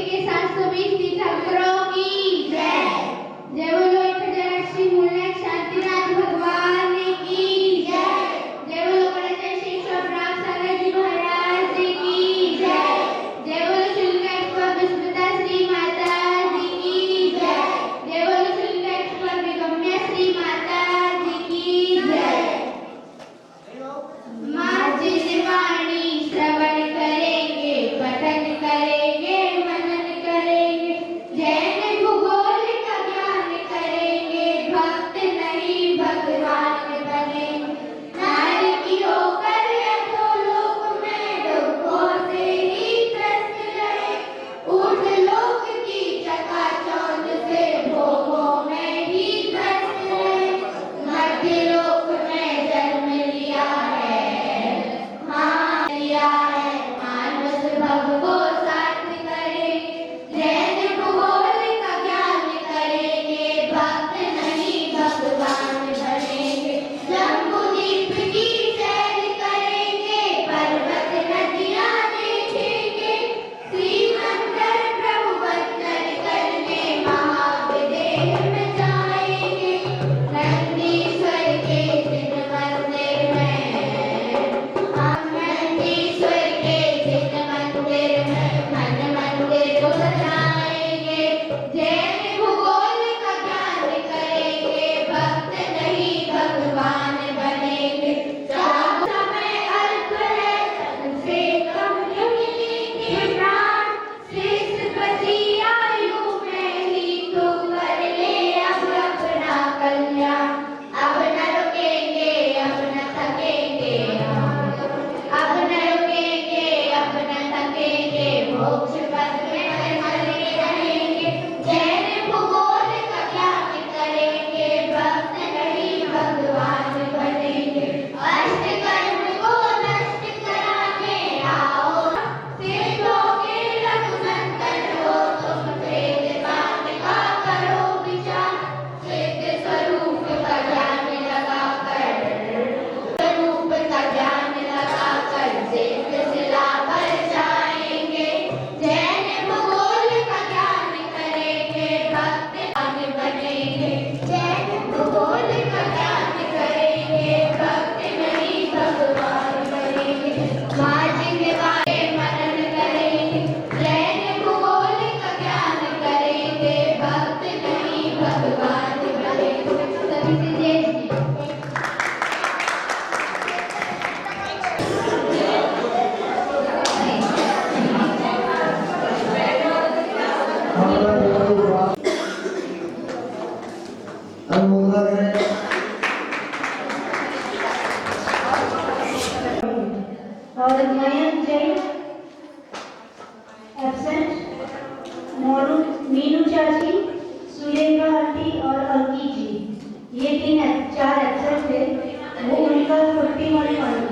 के 720 तीर्थंकरों की जय। जय बोलो एक हजार श्री मूलनाथ शांतिनाथ भगवान की जय। जय बोलो गणेश श्री शंभराज सागर जी महाराज की जय। जय बोलो शुल्केश्वर विस्मिता श्री माता जी की जय। जय बोलो शुल्केश्वर विगम्य श्री माता जी की जय। माँ जी वाणी श्रवण करेंगे, पठन करेंगे, मनन करेंगे, जैन भूगोल का ज्ञान करेंगे, भक्त नहीं भगवान बनेंगे। नारी की होकर अधोलोक में डुबों से ही त्रस्त रहे, ऊर्ध्वलोक की चकाचौंध से भोगों में ही त्रस्त रहे। मध्यलोक में जन्म लिया है, लिया है, मानस भव को साथ करेंगे, जैन भूगोल का ज्ञान करेंगे, भक्त नहीं भगवान बनेंगे। जम्बूद्वीप की सैर करेंगे, पर्वत नदियां देखेंगे, श्रीमंदिर प्रभु वंदन करने महाविदेह में जाएंगे। नंदीश्वर के जिन मंदिर में, नंदीश्वर के जिन मंदिर में मन मंदिर को सजाएंगे, जैन भूगोल का ज्ञान करेंगे, भक्त नहीं भगवान बनेंगे। समय अल्प है, से कम मिलेंगे प्राण, शेष बची आयु में ही तो कर ले अब अपना कल्याण। अब न रुकेंगे, अब न थकेंगे, अब न रुकेंगे, अब न थकेंगे, मोक्ष पथ में मरे रहेंगे, जैन भूगोल का ज्ञान करेंगे, भक्त नहीं भगवान बनेंगे। अष्ट कर्म को नष्ट कराने आओ, सेठोगे रघुनंदन हो तुम, वेदवान का करो विचार, सिद्ध स्वरूप का ध्यान लगाकर, स्वरूप का ध्यान लगाकर सिद्ध शिला पर जाएंगे, जैन भूगोल का ज्ञान करेंगे, भक्त बनेंगे, जैन भूगोल का ज्ञान करेंगे, भक्त नहीं भगवान बनेंगे। माँ जी वाले मनन करेंगे, जैन भूगोल का ज्ञान करेंगे, भक्त नहीं भगवान बनेंगे। सभी से जय श्री और मयंक जैन एब्सेंट, मीनू चाची, सुरेखा आंटी और अंकी जी, ये 4 एब्सेंट थे। वो उनका 51 पॉइंट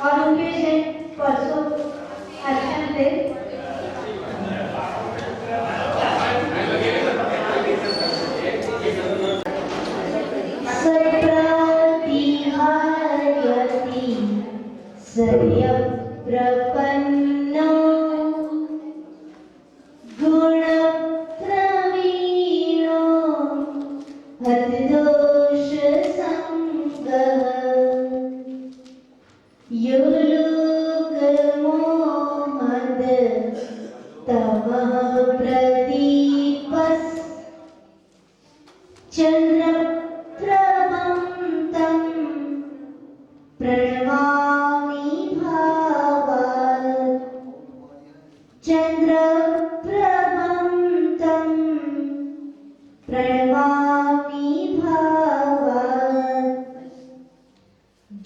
और उनके से परसों एब्सेंट थे। प्रपन्नो गुण प्रवीणो हतदोष संगः यो लोकमो मद तमः प्रदीपस् चन्द्रप्रभं तं प्रणमामि भावात्। चन्द्रप्रभं तं प्रणमामि भावात्।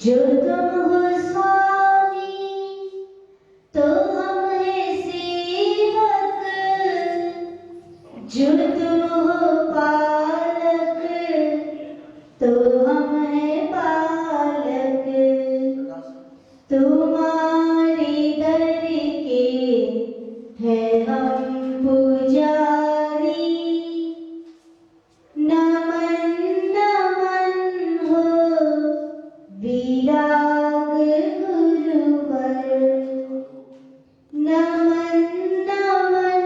जो तुम हो स्वामी तो हम हैं सेवक, जो तुम हो पालक तो हम हैं पालक। तुम्हारे दर के हैं हम पुजारी, नमन नमन हो विराग गुरुवर। नमन नमन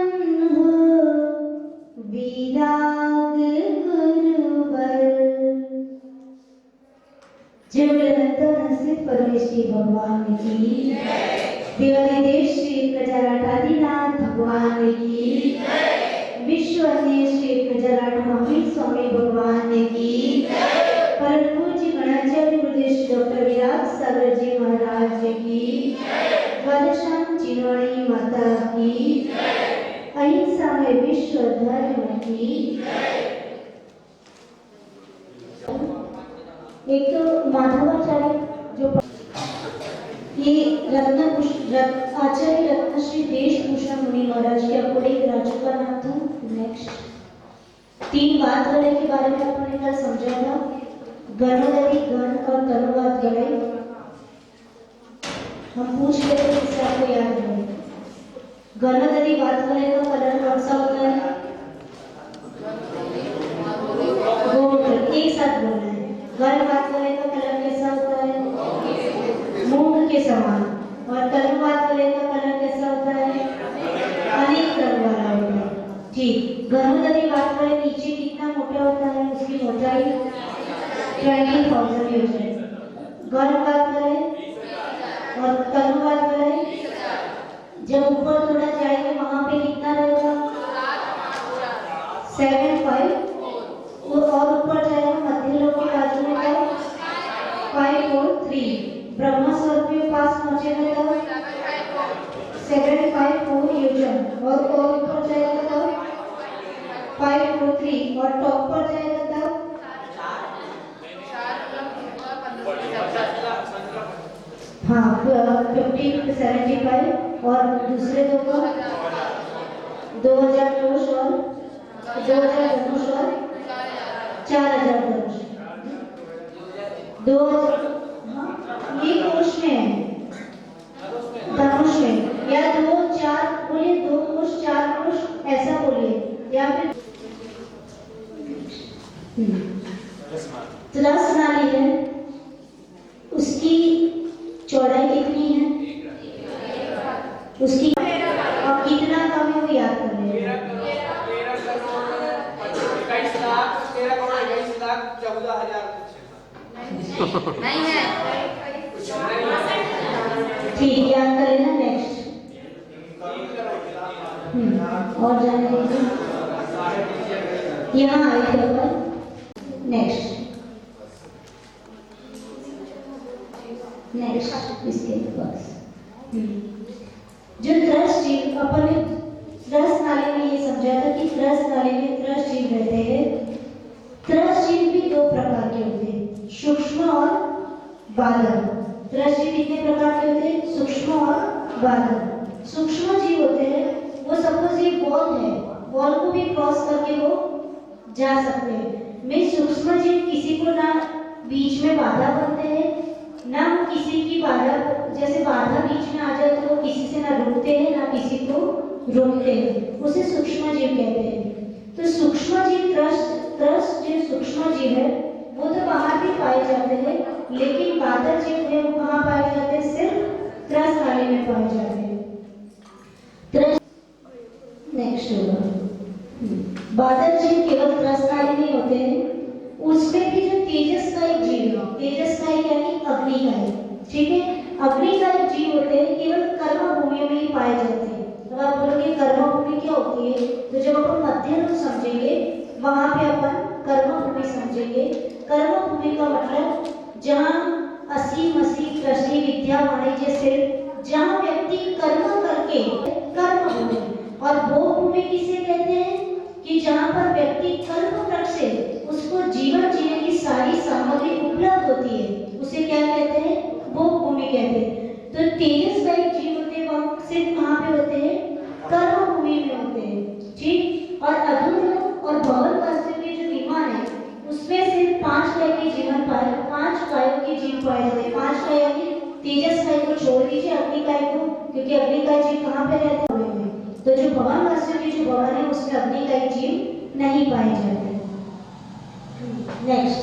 रत्न परमेश्वरी भगवान की, दिवाली देश श्री प्रजाराट आदिनाथ भगवान की, विश्व अन्य श्री प्रजाराट महावीर स्वामी भगवान की, परम पूज्य गणाचार्य गुरुदेव डॉक्टर विराट सागर जी महाराज की, द्वादशाम चिन्मयी माता की, अहिंसा में विश्व धर्म की। एक तो माधवाचार्य जो ये आचार्य रत्नश्री देशभूषण मुनि महाराज के आपको एक राज्य का नाम था। नेक्स्ट 3 बात गले के बारे में आपने कल समझा था, गणोदरी गण और तनुवाद गले। हम पूछ लेते हैं इससे आपको याद रहे। गणोदरी बात गले का कलर कौन सा होता है? गोल्ड। एक साथ बोलना है। गण बात गले का कलर कैसा होता है? मूंग के समान। और तनुवाद गले का कलर कैसा होता है? अनेक रंग वाला होता है। ठीक। गणोदरी बात गले नीचे कितना मोटा होता है? उसकी मोटाई 20,000 यूनिट। गण बात गले और तनुवाद गले जब ऊपर थोड़ा जाएंगे वहां पे कितना रहेगा? 7.5। और ऊपर जाएगा मध्य लोक के बाजू में क्या? 5.43। ब्रह्मा स्वर्ग के पास पहुंचेगा तब 7.54 योजन। और ऊपर जाएगा तब 5.43। और टॉप पर जाएगा तब हाँ 50-75। और दूसरे दो को 2000 कोश और 2000 धनुष और 4000 धनुष। 2000 हाँ ये कोश में है, धनुष में। या 2-4 बोलिए, 2 कोश 4 कोश ऐसा बोलिए। या फिर त्रस नाली है, उसकी चौड़ाई कितनी है? उसकी और कितना कम है वो याद कर लेना। 13,21,14,000 नहीं है। ठीक, याद कर लेना। नेक्स्ट और जाने दीजिए, यहाँ आए थे अपन। नेक्स्ट इसके पास जो त्रस जीव, अपन ने त्रस नाली में ये समझा था कि त्रस नाली में त्रस जीव रहते हैं। त्रस जीव भी 2 प्रकार के होते हैं, सूक्ष्म और बालक। त्रस जीव कितने प्रकार के होते हैं? सूक्ष्म और बालक। सूक्ष्म जीव होते हैं वो सपोज ये बॉल है, बॉल को भी क्रॉस करके वो जा सकते हैं। में सूक्ष्म जीव किसी को ना बीच में बाधा बनते हैं, ना किसी की बाधा, जैसे बाधा बीच में आ जाए तो वो किसी से ना रुकते हैं ना किसी को रोकते हैं, उसे सूक्ष्म जीव कहते हैं। तो सूक्ष्म जीव त्रस जो सूक्ष्म जीव है वो तो बाहर भी पाए जाते हैं, लेकिन बादल जीव है वो कहाँ पाए जाते हैं? सिर्फ त्रस नाली में पाए जाते हैं। नेक्स्ट होगा बादल जीव केवल त्रस नाली में होते हैं। उसमें भी जो तेजस का एक जीव है, तेजस का एक यानी अग्नि का है, ठीक है। अग्नि का एक जीव होते हैं, केवल कर्म भूमि में ही पाए जाते हैं। तो आप बोलोगे कर्म भूमि क्या होती है? तो जब अपन मध्य लोक समझेंगे वहां पे अपन कर्म भूमि समझेंगे। कर्म भूमि का मतलब जहाँ असीम मसीह कृषि विद्या वाणिज्य से जहाँ व्यक्ति कर्म करके कर्म भूमि। और भोग भूमि किसे कहते हैं? कि जहाँ पर व्यक्ति कर्म कर से उसको जीवन जीने की सारी सामग्री उपलब्ध होती है, उसे क्या कहते हैं? भोग भूमि कहते हैं। तो तेजस का एक जीव होते हैं, वो सिर्फ कहाँ पे होते हैं? कर्म भूमि में होते हैं, ठीक। और अधूर और भवन वास्तव के जो विमान है उसमें सिर्फ 5 काय के जीवन पाए, 5 कायों के जीव पाए जाते हैं। 5 काय यानी तेजस काय को छोड़ दीजिए, अग्नि काय को, क्योंकि अग्नि काय जीव कहाँ पे रहते हैं? तो जो भवन वास्तव के जो भवन है उसमें अग्नि काय जीव नहीं पाए जाते। नेक्स्ट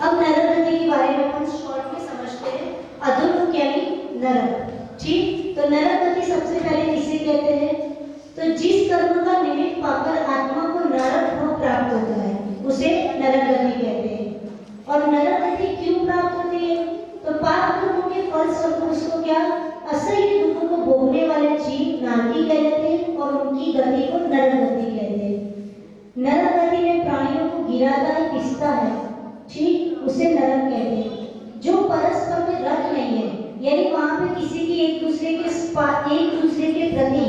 अब नरक गति के बारे में अपन शॉर्ट में समझते हैं। अधोलोक यानी नरक, ठीक। तो नरक गति सबसे पहले किसे कहते हैं? तो जिस कर्म का निमित्त पाकर आत्मा को नरक भोग प्राप्त होता है उसे नरक गति कहते हैं। और नरक गति प्राप्त होते हैं। तो पाप कर्मों के फल स्वरूप उसको क्या असह्य दुखों को भोगने वाले जीव नारकी कहते हैं और उनकी गति को नरक गति कहते हैं। नरक गति में प्राणियों को गिराता है, पिसता है, ठीक, उसे नरक कहते हैं। जो परस्पर में रत नहीं है, यानी वहां पे किसी की एक दूसरे के प्रति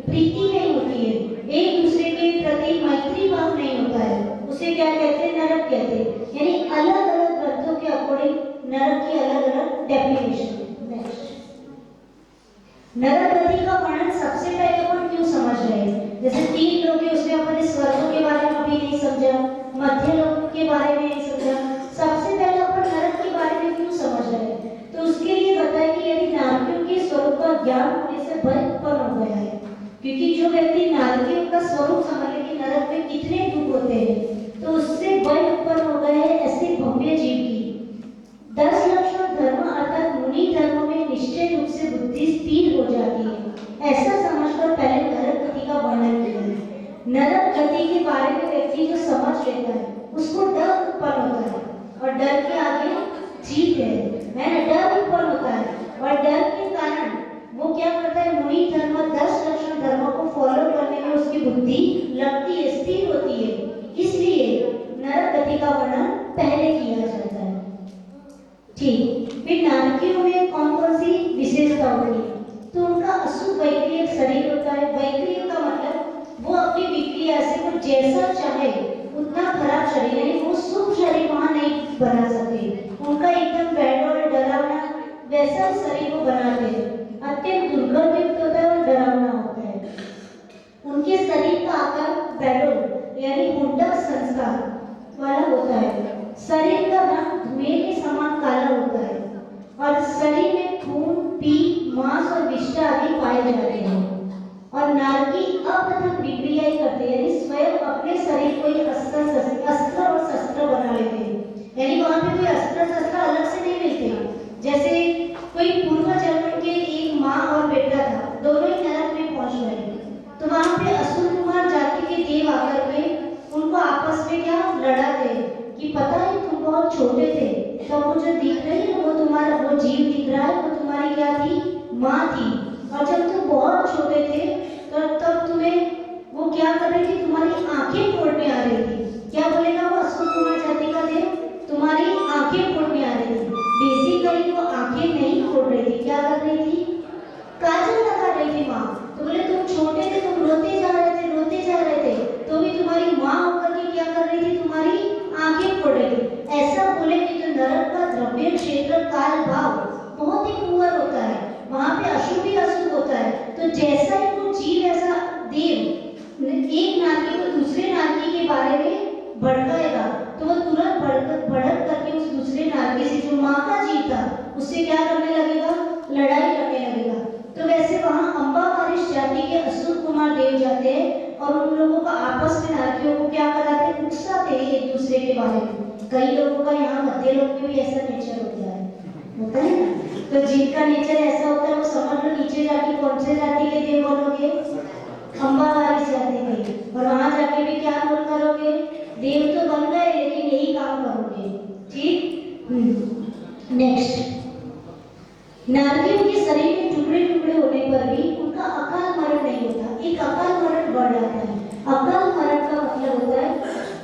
प्रीति नहीं होती है, एक दूसरे के प्रति मैत्री भाव नहीं होता है, उसे क्या कहते हैं? नरक कहते हैं। यानी अलग अलग ग्रंथों के अकॉर्डिंग नरक की अलग अलग डेफिनेशन। नरक गति का वर्णन सबसे पहले अपन क्यों समझ रहे हैं? जैसे 3 लोग हैं, उसमें अपने स्वर्गों के बारे में भी नहीं समझा, मध्य लोक के बारे में नहीं समझा, सबसे पहले अपन नरक के बारे में क्यों समझ रहे हैं? तो उसके लिए बताया कि यदि नारकियों के स्वरूप का ज्ञान होने से भय उत्पन्न हो गया है, क्योंकि जो व्यक्ति नारकियों का स्वरूप समझ ले कि नरक में कितने दुख होते हैं, तो उससे भय उत्पन्न हो गए हैं ऐसे भव्य जीव की। 10 लक्षण धर्म अर्थात मुनि धर्म में निश्चय रूप से बुद्धि स्थिर हो जाती है, ऐसा समझकर पहले नरक गति का वर्णन किया है। नरक गति के बारे में व्यक्ति जो समझ लेता है उसको डर उत्पन्न होता है, और डर के आगे जीत है ना, डर उत्पन्न होता है, और डर के कारण वो क्या करता है? मुनि धर्म 10 लक्षण धर्मों को फॉलो करने में उसकी बुद्धि लगती है, स्थिर होती है, इसलिए नरक गति का वर्णन पहले किया जाता है। ठीक, फिर नारकियों में कौन कौन सी विशेषता होती है? तो उनका अशुभ वैक्रियक शरीर होता है। वैक्रियक का मतलब वो अपनी विक्रिया से वो जैसा चाहे उतना खराब शरीर, यानी वो शुभ शरीर वहां नहीं बना सकते, उनका एकदम बैड और डरावना वैसा शरीर वो बनाते हैं, अत्यंत दुर्गंधयुक्त होता है और डरावना होता है। उनके शरीर का आकार बैडोल यानी हुंडा संस्कार वाला होता है। शरीर का रंग धुएं के समान काला होता है, और शरीर में खून, पीप, मांस और विष्ठा आदि पाए जाते हैं। और नारकी अपतक विक्रिया करते हैं, यानी स्वयं अपने शरीर को एक अस्त्र और शस्त्र बना लेते हैं, यानी वहां पे कोई अस्त्र शस्त्र अलग से नहीं मिलते। जैसे कोई पूर्व जन्म के एक माँ और बेटा था, दोनों ही नरक में पहुंच गए, तो वहां पे असुर कुमार जाति के देव आकर के उनको आपस में क्या लड़ाते कि पता है तुम बहुत छोटे थे, तो वो जो दिख रही है वो तुम्हारा वो जीव दिख रहा है, वो तुम्हारी क्या थी? माँ थी, और जब तुम बहुत छोटे थे तो तब तुम्हें वो क्या कर रही थी? तुम्हारी आंखें फोड़ने आ रही थी। क्या बोलेगा वो असुर कुमार जाति का देव? तुम्हारी आंखें फोड़ने आ रही थी। बेसिकली वो आंखें नहीं फोड़ रही थी, क्या कर रही थी? काजल लगा रही थी माँ। तो बोले तुम छोटे थे, तुम रोते जा रहे थे, रोते जा रहे थे, तो भी तुम्हारी माँ होकर के क्या कर रही थी? तुम्हारी आंखें फोड़ रही थी। ऐसा बोले कि जो नरक का द्रव्य क्षेत्र काल भाव बहुत ही पुअर होता है, वहां पे अशुभ ही अशुभ होता है। तो जैसा ही वो जीव ऐसा देव एक नारकी को दूसरे नारकी के बारे में भड़काएगा, तो वो तुरंत भड़क करके उस दूसरे नारकी से जो माँ का जीव था उससे क्या करने लगेगा? लड़ाई करने लगेगा। तो वैसे वहां अंबाकारिश जाति के असुर कुमार देव जाते हैं और उन लोगों का आपस में नारकियों को क्या कराते हैं? उकसाते हैं एक दूसरे के बारे में। कई लोगों का यहाँ मध्य लोक में भी ऐसा नेचर होता है ना, तो जिनका नेचर ऐसा होता है वो समझ लो नीचे जाके कौन से जाति के देव बोलोगे? अंबाकारिश जाति के, और वहां जाके भी क्या बोल करोगे? देव तो बन गए लेकिन यही काम करोगे। ठीक, नेक्स्ट, नारकियों के शरीर में टुकड़े टुकड़े होने पर भी उनका अकाल मरण नहीं होता, एक अकाल मरण बढ़ जाता है। अकाल मरण का मतलब होता है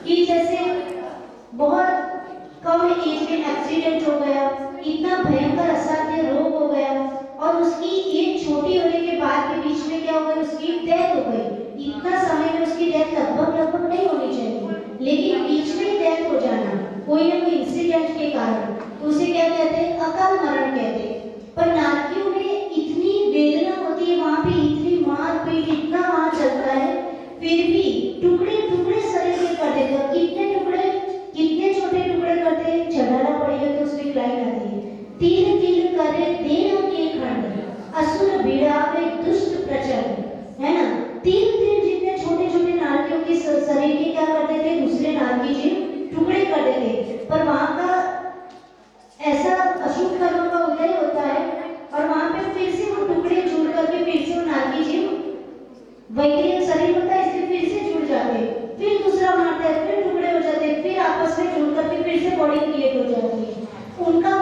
कि जैसे बहुत कम एज में एक्सीडेंट हो गया, इतना भयंकर असाध्य रोग हो गया, और उसकी एज छोटी होने के बाद के बीच में क्या हो गया? उसकी डेथ हो गई। इतना समय में उसकी डेथ लगभग नहीं होनी चाहिए, लेकिन बीच में डेथ हो जाना कोई ना कोई इंसिडेंट के कारण, तो उसे क्या कहते हैं? अकाल मरण कहते हैं। पर नारकियों में इतनी वेदना होती है, वहां पे इतनी मार पीट, इतना वहां चलता है, फिर भी टुकड़े टुकड़े शरीर के कर देते हैं। कितने टुकड़े, कितने छोटे टुकड़े करते हैं? चढ़ाना पड़ेगा तो उसमें लाइन आती है, तिल तिल करे देह के खंड, असुर भिड़ावे दुष्ट प्रचंड, है ना? तिल तिल जितने छोटे छोटे नारकियों के शरीर के क्या करते थे? दूसरे नारकी जीव टुकड़े कर देते। पर वहां का ऐसा अशुभ कर्म का उदय होता है, और वहां पे फिर से वो टुकड़े जुड़ करके फिर से वो नारकी जीव वैक्रियक शरीर होता है इसलिए फिर से जुड़ जाते हैं, फिर दूसरा मारता है, फिर टुकड़े हो जाते हैं, फिर आपस में जुड़ करके फिर से बॉडी क्रिएट हो जाती है। उनका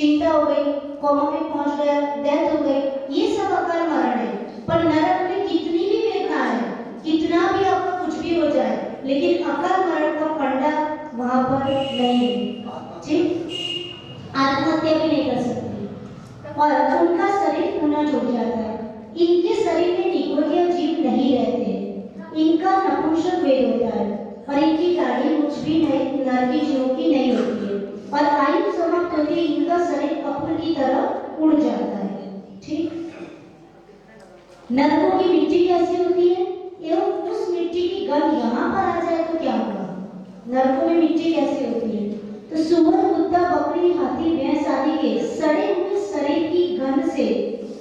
चिंता हो गई, कोमा में पहुंच गया, डेथ हो गई, ये सब अकाल मरण है। पर नरक में कितनी भी वेदना है, कितना भी आपका कुछ भी हो जाए, लेकिन अकाल मरण का फंडा वहां पर नहीं है। ठीक, आत्महत्या भी नहीं कर सकती और उनका शरीर पुनः जुड़ जाता है। इनके शरीर में निगोदिया जीव नहीं रहते, इनका नपुंसक वेद होता है और इनकी दाढ़ी कुछ भी नहीं नरकी जीवों की नहीं होती है और आयु समाप्त होती है, इनका शरीर कपूर की तरह उड़ जाता है। ठीक, नरकों की मिट्टी कैसी होती है एवं उस मिट्टी की गंध यहाँ पर आ जाए तो क्या होगा? नरकों में मिट्टी कैसी होती है? तो सुअर, कुत्ता, बकरी, हाथी, भैंस आदि के सड़े हुए शरीर की गंध से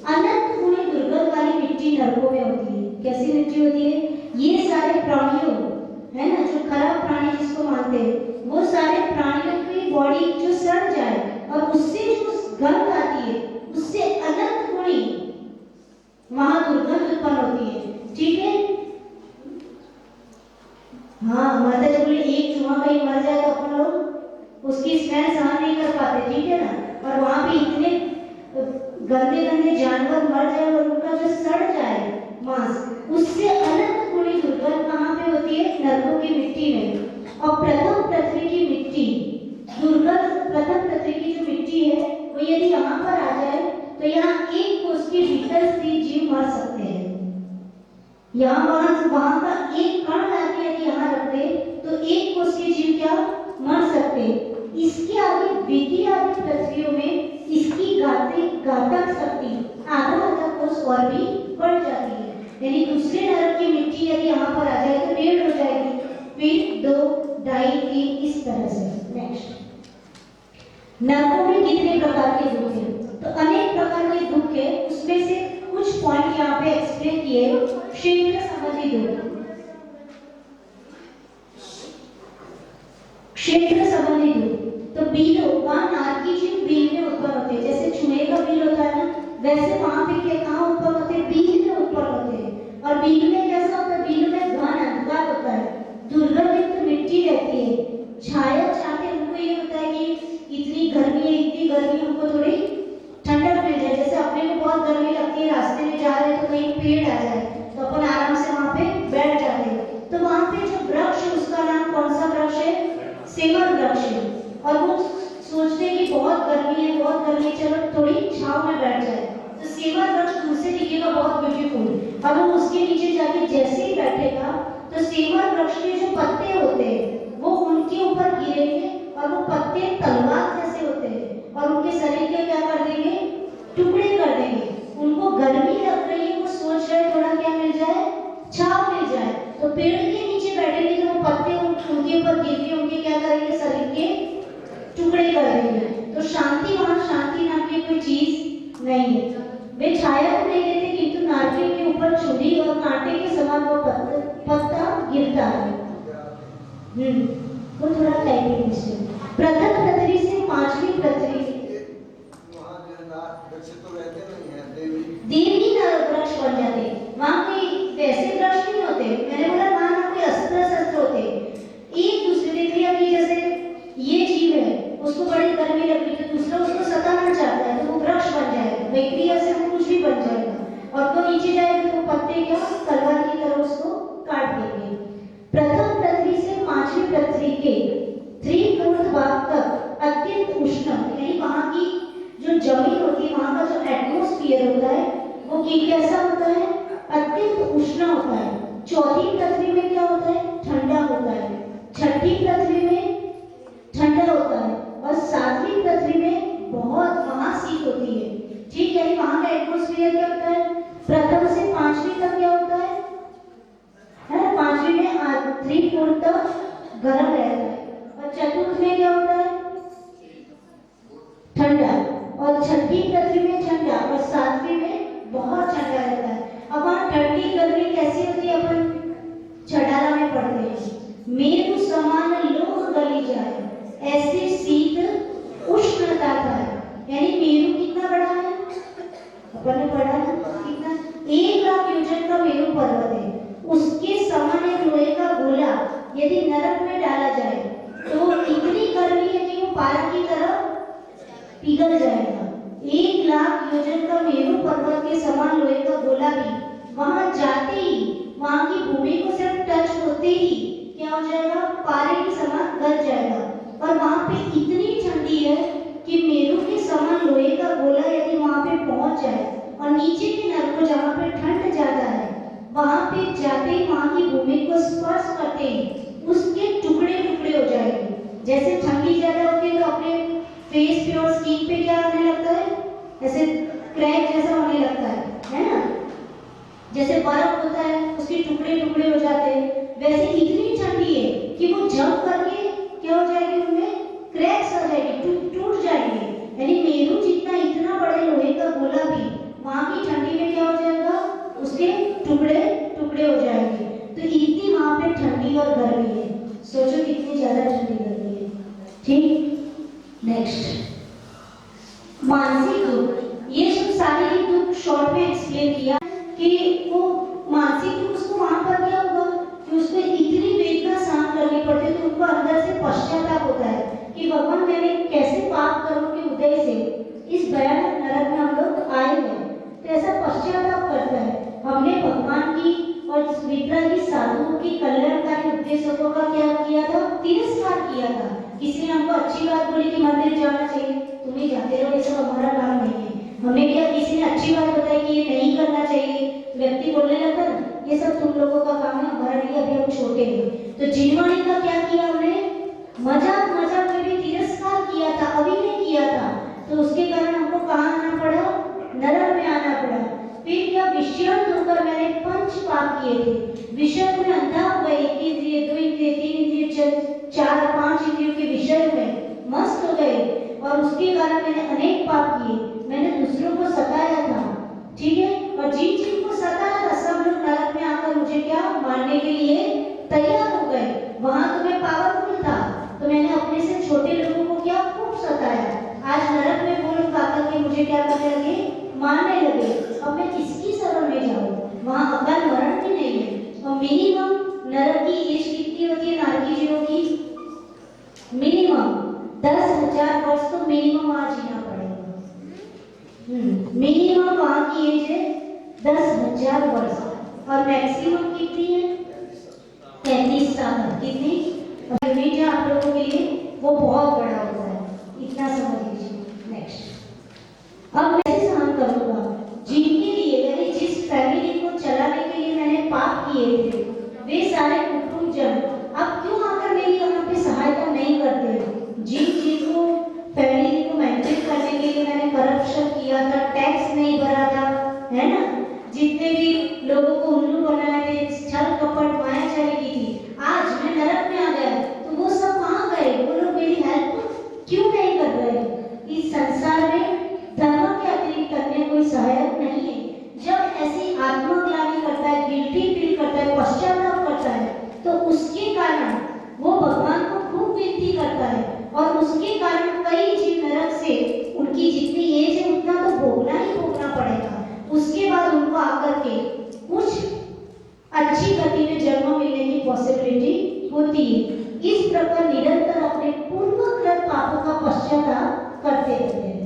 अनंत गुणी दुर्गंध वाली मिट्टी नरकों में होती है। कैसी मिट्टी होती है? ये सारे प्राणियों है ना, जो खराब प्राणी जिसको मानते हैं, वो सारे प्राणियों की बॉडी जो सड़ जाए और उससे जो गंध आती है, उससे अनंत गुणी वहां दुर्गंध उत्पन्न होती है। ठीक है, हाँ, माता जी बोले एक चूहा कहीं मर जाए तो अपन लोग उसकी स्मेल सहन नहीं कर पाते, ठीक है ना, और वहां पे इतने गंदे गंदे जानवर मर जाए और उनका जो सड़ जाए मांस, उससे अनंत गुणी दुर्गंध कहाँ पे होती है? नरकों की मिट्टी में। और प्रथम पृथ्वी की मिट्टी दुर्गंध, प्रथम पृथ्वी की जो मिट्टी है वो यदि यहाँ पर आ जाए तो यहाँ एक कोष के भीतर स्थित जीव मर सकते हैं। यहाँ वहां का एक कण लाके यदि यहाँ रख दे तो एक कोष के जीव क्या मर सकते हैं। इसके आगे द्वितीय आदि पृथ्वियों में इसकी घातक शक्ति आधा कोष और भी बढ़ जाती है। यानी दूसरे नरक की मिट्टी यदि यहाँ पर आ जाए तो 1.5 हो जाएगी, फिर 2, 2.5, 3 इस तरह से। नेक्स्ट, नरकों में कितने प्रकार के दुख हैं? तो अनेक प्रकार के दुख है, उसमें से कुछ पॉइंट यहाँ पे एक्सप्लेन किए। क्षेत्र संबंधी दुख, क्षेत्र संबंधी दुख, तो बीलो वहां नारकी जीव बील में उत्पन्न होते हैं। जैसे चूहे का बील होता है ना, वैसे वहां पे क्या कहाँ उत्पन्न होते हैं? बील में उत्पन्न होते हैं। और बील में कैसा होता है? बील में घन अंधकार होता है, दुर्गंधित मिट्टी रहती है, छाया चाहते उनको ये होता है कि इतनी गर्मी है, इतनी गर्मी, हमको थोड़ी ठंडक मिल जाए। जैसे अपने को बहुत गर्मी लगती है, रास्ते में जा रहे हैं तो कहीं पेड़ आ जाए तो अपन आराम से वहां पे बैठ जाते हैं। तो वहां पे जो वृक्ष है उसका नाम कौन सा वृक्ष है? सेमर वृक्ष है। और वो सोचते हैं कि बहुत गर्मी है, बहुत गर्मी है, चलो थोड़ी छांव में बैठ जाए। तो सेमर वृक्ष दूर से दिखेगा बहुत ब्यूटीफुल, और वो उसके नीचे जाके जैसे ही बैठेगा तो सेमर वृक्ष के जो पत्ते होते हैं वो उनके ऊपर गिरेंगे और वो पत्ते तलवार जैसे होते हैं और उनके शरीर के क्या कर देंगे? टुकड़े कर देंगे। उनको गर्मी लग रही है, वो सोच रहे थोड़ा क्या मिल जाए? छांव मिल जाए। तो पेड़ के नीचे बैठेंगे तो वो पत्ते उनके ऊपर गिरके उनके क्या करेंगे? शरीर के टुकड़े कर देंगे। तो शांति, वहां शांति नाम की कोई चीज नहीं है। वे छाया तो नहीं देते, किंतु नारकी के ऊपर छुरी और कांटे के समान वो पत्ता गिरता है। वो थोड़ा टाइपिंग से प्रथम पृथ्वी से 5वीं पृथ्वी देवी वृक्ष बन जाते। वहां कोई वैसे वृक्ष नहीं होते, मैंने बोला वहां ना कोई अस्त्र शस्त्र होते, एक दूसरे देखिए कि जैसे ये जीव है उसको बड़ी गर्मी लगी तो दूसरा उसको सताना चाहता है तो वो वृक्ष बन जाएगा, बैक्टीरिया से वो कुछ भी बन जाएगा, और तो नीचे जाएगा तो पत्ते क्या तलवार की तरह उसको काट देंगे। प्रथम पृथ्वी से 5वीं पृथ्वी के 3/4 भाग तक अत्यंत उष्ण, यानी वहां की जो जमीन होती है, वहां का जो एटमॉस्फेयर होता है वो कैसा होता है? अत्यंत उष्ण होता है। 4थी पृथ्वी में क्या होता है? ठंडा होता है। 6ठी पृथ्वी में ठंडा होता है और 7वीं पृथ्वी में बहुत महाशीत होती है। ठीक है, वहां का एटमॉस्फेयर क्या होता है? प्रथम से 5वीं तक क्या होता है? 5वीं में 3/4 तक गर्म रहता है और चतुर्थ में क्या होता है? ठंडा, और 6ठी पृथ्वी में ठंडा और 7वीं में बहुत ठंडा रहता है। अब वहां ठंडी गर्मी कैसी होती है? अपन छठारा में पढ़ते हैं, मेरु समान लोह गली जाए ऐसे शीत उष्णता था। यानी मेरु कितना बड़ा है? अपन ने पढ़ा है कितना? 1 लाख योजन का मेरु पर्वत है, उसके समान एक लोहे का गोला यदि नरक में डाला जाए तो इतनी गर्मी है कि वो पारा की तरह पिघल जाएगा। 1,00,000 योजन का मेरू पर्वत के समान लोहे का गोला भी वहां जाते ही, वहां की भूमि को सिर्फ टच होते ही क्या हो जाएगा, पारे के समान गल जाएगा। और वहां पे इतनी ठंडी है कि मेरू के समान लोहे का गोला यदि वहां पे पहुंच जाए और नीचे के नर को जहां पे ठंड ज्यादा है वहां पे जाते ही वहां की भूमि को स्पर्श करते ही उसके टुकड़े टुकड़े हो जाएंगे। जैसे ठंडी ज्यादा होती है तो अपने फेस पे और स्किन पे क्या होने लगता है, ऐसे क्रैक जैसा होने लगता है ना। जैसे बर्फ होता है उसके टुकड़े टुकड़े हो जाते हैं, वैसे इतनी ठंडी है कि वो जंप करके क्या हो जाएगी, उनमें क्रैक्स आ जाएगी, टूट जाएंगे। यानी मेरू जितना इतना बड़े लोहे का गोला भी वहां की ठंडी में क्या हो जाएगा, उसके टुकड़े टुकड़े हो जाएंगे। तो इतनी वहां पे ठंडी और गर्मी है, सोचो कितनी ज्यादा ठंडी गर्मी है। ठीक, नेक्स्ट मानसिक दुख। ये सब शारीरिक दुख शॉर्ट में एक्सप्लेन किया कि वो मानसिक दुख उसको वहां पर क्या होगा कि उसको इतनी वेदना सहन करनी पड़ती है, तो उनको अंदर से पश्चाताप होता है कि भगवान मैंने कैसे पाप कर्म के उदय से इस भयानक नरक में हम लोग आए हैं। तो ऐसा पश्चाताप करता है, हमने भगवान की और विद्या की साधुओं की कल्याणकारी उपदेशकों का क्या किया था, तिरस्कार किया था। किसी ने हमको अच्छी बात बोली कि मंदिर जाना चाहिए, तुम्हें जाते रहो, ये सब हमारा काम नहीं है। हमने क्या, किसी ने अच्छी बात बताई कि ये नहीं करना चाहिए, व्यक्ति बोलने लगता ना, ये सब तुम लोगों का काम है, हमारा नहीं, अभी हम छोटे हैं। तो जिनवाणी का क्या किया हमने, मजाक मजाक में भी तिरस्कार किया था, अभिनय किया था। तो उसके कारण हमको कहाँ आना पड़ा, नरक में आना पड़ा। फिर क्या, विषयों होकर मैंने 5 पाप किए थे। विषय में अंधा हो गए, 1 इंद्रिय 2 इंद्रिय 3 इंद्रिय 4 5 इंद्रियों के विषय में मस्त हो गए और उसके कारण मैंने अनेक पाप किए। मैंने दूसरों को सताया था, ठीक है, और जिन जिन को सताया था सब लोग नरक में आकर मुझे क्या, मारने के लिए तैयार हो गए। वहां तो मैं पावरफुल था, तो मैंने अपने से छोटे लोगों को क्या, खूब सताया। आज नरक में वो लोग आकर के मुझे क्या करने लगे, मारने लगे। अब मैं किसकी शरण में जाऊं, वहां अकाल मरण भी नहीं है। और मिनिमम नरक की एज कितनी होती है नारकी जीवों की, मिनिमम 10,000 वर्ष तो मिनिमम वहां जीना पड़ेगा। मिनिमम वहां की एज है 10,000 वर्ष और मैक्सिमम कितनी है, 33 साल। कितनी, यूनिट है आप लोगों के लिए वो बहुत बड़ा होता है, इतना समझ लीजिए। नेक्स्ट, अब मैं सहन करूंगा जिनके लिए, यानी जिस फैमिली को चलाने के लिए मैंने पाप किए थे, वे सारे कुटुंबजन अब क्यों आकर मेरी यहाँ पे सहायता नहीं करते। जिनको फैमिली को मेंटेन करने के लिए मैंने करप्शन किया था, टैक्स नहीं भरा था, है ना, जितने भी लोगों को उल्लू बनाए थे, छल कपट मायाजाली की थी, आज मैं नरक में आ गया तो वो सब कहाँ गए, वो लोग मेरी हेल्प क्यों नहीं कर रहे। इस संसार में धर्म के अतिरिक्त अन्य कोई सहायक नहीं है। जब ऐसी आत्मग्लानि करता है, गिल्टी फील करता है, पश्चाताप करता है, तो उसके कारण वो भगवान को खूब विनती करता है और उसके कारण कई जीव नरक से उनकी जितनी एज है उतना तो भोगना ही भोगना पड़ेगा। उसके बाद उनको आकर के कुछ अच्छी गति में जन्म मिलने की पॉसिबिलिटी होती है। इस प्रकार निरंतर अपने पूर्वकृत पापों का पश्चाताप करते रहते हैं।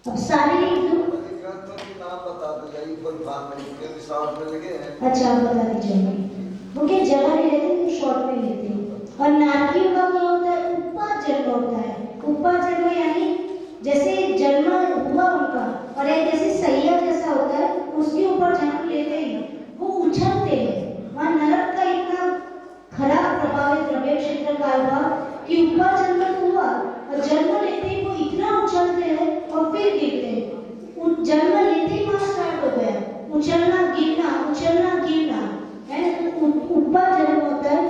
अब शारीरिक दुख, नाम बता दो, यही कोई बात नहीं के विश्वास में लगे हैं। अच्छा आप बता दीजिए, वो क्या जगह नहीं लेते तो शॉर्ट में लेते हैं। और नारकियों का क्या होता है, उपा जन्म होता है। उपा जन्म यानी जैसे जन्म हुआ उनका और एक जैसे सैया जैसा होता है, उसके ऊपर जन्म लेते हैं, वो उछलते हैं। वहाँ नरक का इतना खराब प्रभाव है द्रव्य क्षेत्र का हुआ कि उपा जन्म हुआ और जन्म लेते ही वो इतना उछलते हैं और फिर गिरते हैं। जन्म लेते ही वहाँ स्टार्ट हो गया उछलना गिरना, है ना। तो ऊपर जन्म होता है,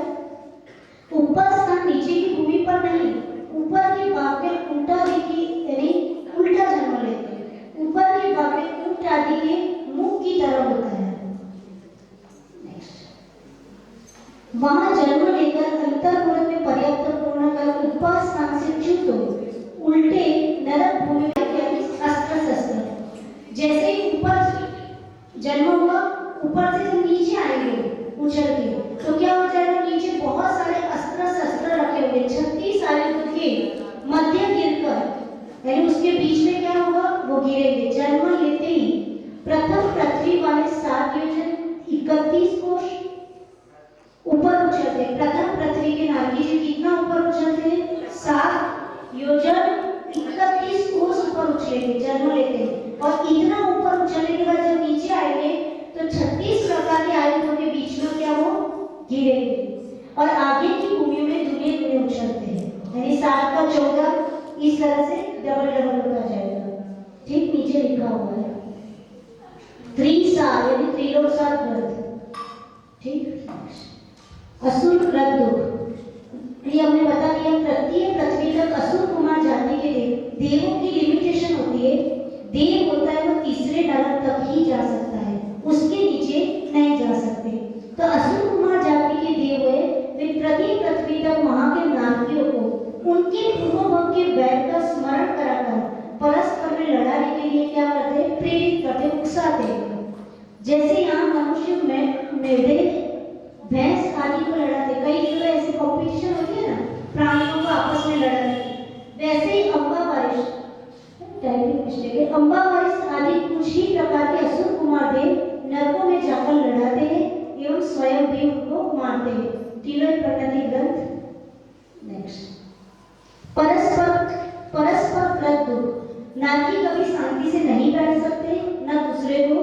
ऊपर स्थान नीचे की भूमि पर नहीं, ऊपर के भाग में उल्टा आदि यानी उल्टा जन्म लेते हैं। ऊपर के भाग में ऊंट आदि के मुख की तरह होता है। वहां जन्म लेकर अंतर्मुख में पर्याप्त पूर्ण कर ऊपर स्थान से च्युत हो उल्टे नरक भूमि में अस्त्र शस्त्र, जैसे ही ऊपर जन्म हुआ ऊपर से जब नीचे आएंगे उछल के, तो क्या हो जाएगा, नीचे बहुत सारे अस्त्र शस्त्र रखे हुए 36 आयुध के मध्य गिरकर उसके बीच में क्या होगा, वो गिरेंगे। जन्म लेते ही प्रथम पृथ्वी वाले 7 योजन 31 कोष ऊपर उछलते। प्रथम पृथ्वी के नारकी जी कितना ऊपर उछलते, 7 योजन 31 कोष ऊपर उछलेंगे जन्म लेते ही। और इतना ऊपर उछलने के बाद जब नीचे आएंगे तो 36 प्रकार के आयुधों के बीच में क्या वो गिरेंगे और आगे की भूमि में दुनिया दुनिया उछलते हैं। यानी 7 का 14 इस तरह से डबल डबल होता जाएगा। ठीक नीचे लिखा हुआ है 3 साल यानी 3 और 7 ग्रंथ। ठीक, असुर ग्रंथ ये हमने बता दिया। तृतीय पृथ्वी तक असुर कुमार जाति के देवों की लिमिटेशन होती है। देव होता है वो तीसरे नरक तक ही जा सकता है, उसके नीचे नहीं जा सकते। तो असुर कुमार जाति के देव है वे तृतीय पृथ्वी तक वहां के नारकियों को उनके पूर्वों के वैर का स्मरण कराकर परस्पर में लड़ाने के लिए क्या करते हैं, प्रेरित करते, उकसाते हैं। जैसे यहाँ मनुष्य में मेढे भैंस आदि को लड़ाते, कई जगह ऐसे कंपटीशन होती है ना प्राणियों को आपस में लड़ाने, वैसे ही अम्बा बारिश आदि कुछ ही प्रकार के असुर कुमार देव नरकों में जाकर लड़ाते हैं एवं स्वयं भी उनको मारते हैं। तीनों प्रकृति ग्रंथ। नेक्स्ट, परस्पर प्रद्युत नारकी कभी शांति से नहीं बैठ सकते, न दूसरे को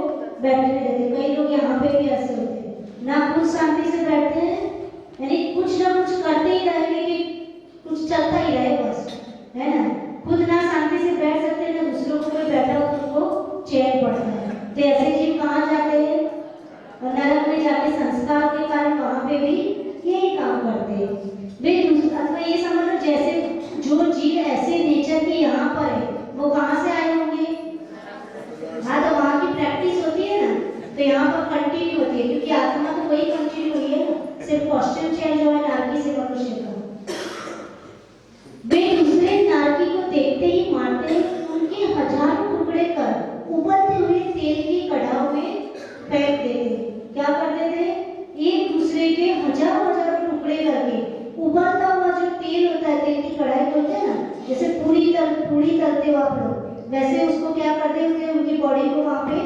बैठने देते। कई लोग यहाँ पे भी ऐसे होते हैं, ना खुद शांति से बैठते हैं, यानी कुछ ना कुछ करते ही रहेंगे कि कुछ चलता ही रहे बस, है ना। खुद ना शांति से बैठ सकते, ना दूसरों को कोई बैठा हो तो उनको चैन पड़ता है। तो ऐसे जीव कहाँ जाते हैं, नरक में जाके संस्कार के कारण वहाँ पे भी यही काम करते हैं वे। अथवा ये समझ लो जैसे जो जीव ऐसे नेचर के यहाँ पर है वो कहाँ से आए होंगे, हाँ तो वहाँ की प्रैक्टिस होती है ना, तो यहाँ पर कंटिन्यू होती है क्योंकि आत्मा तो वही कंटिन्यू हुई है ना, सिर्फ क्वेश्चन चेंज हुआ है नारकी से मनुष्य का। वे दूसरे नारकी को देखते ही मारते हैं, उनके हजारों टुकड़े कर उबलते हुए तेल की कढ़ाई में फेंक देते। क्या करते थे, एक दूसरे के हजारों टुकड़े करके उबलता हुआ जो तेल होता है, तेल की कढ़ाई बोलते हैं ना, जैसे पूरी तलते हो आप लोग, वैसे उसको क्या करते थे, उनकी बॉडी को वहाँ पे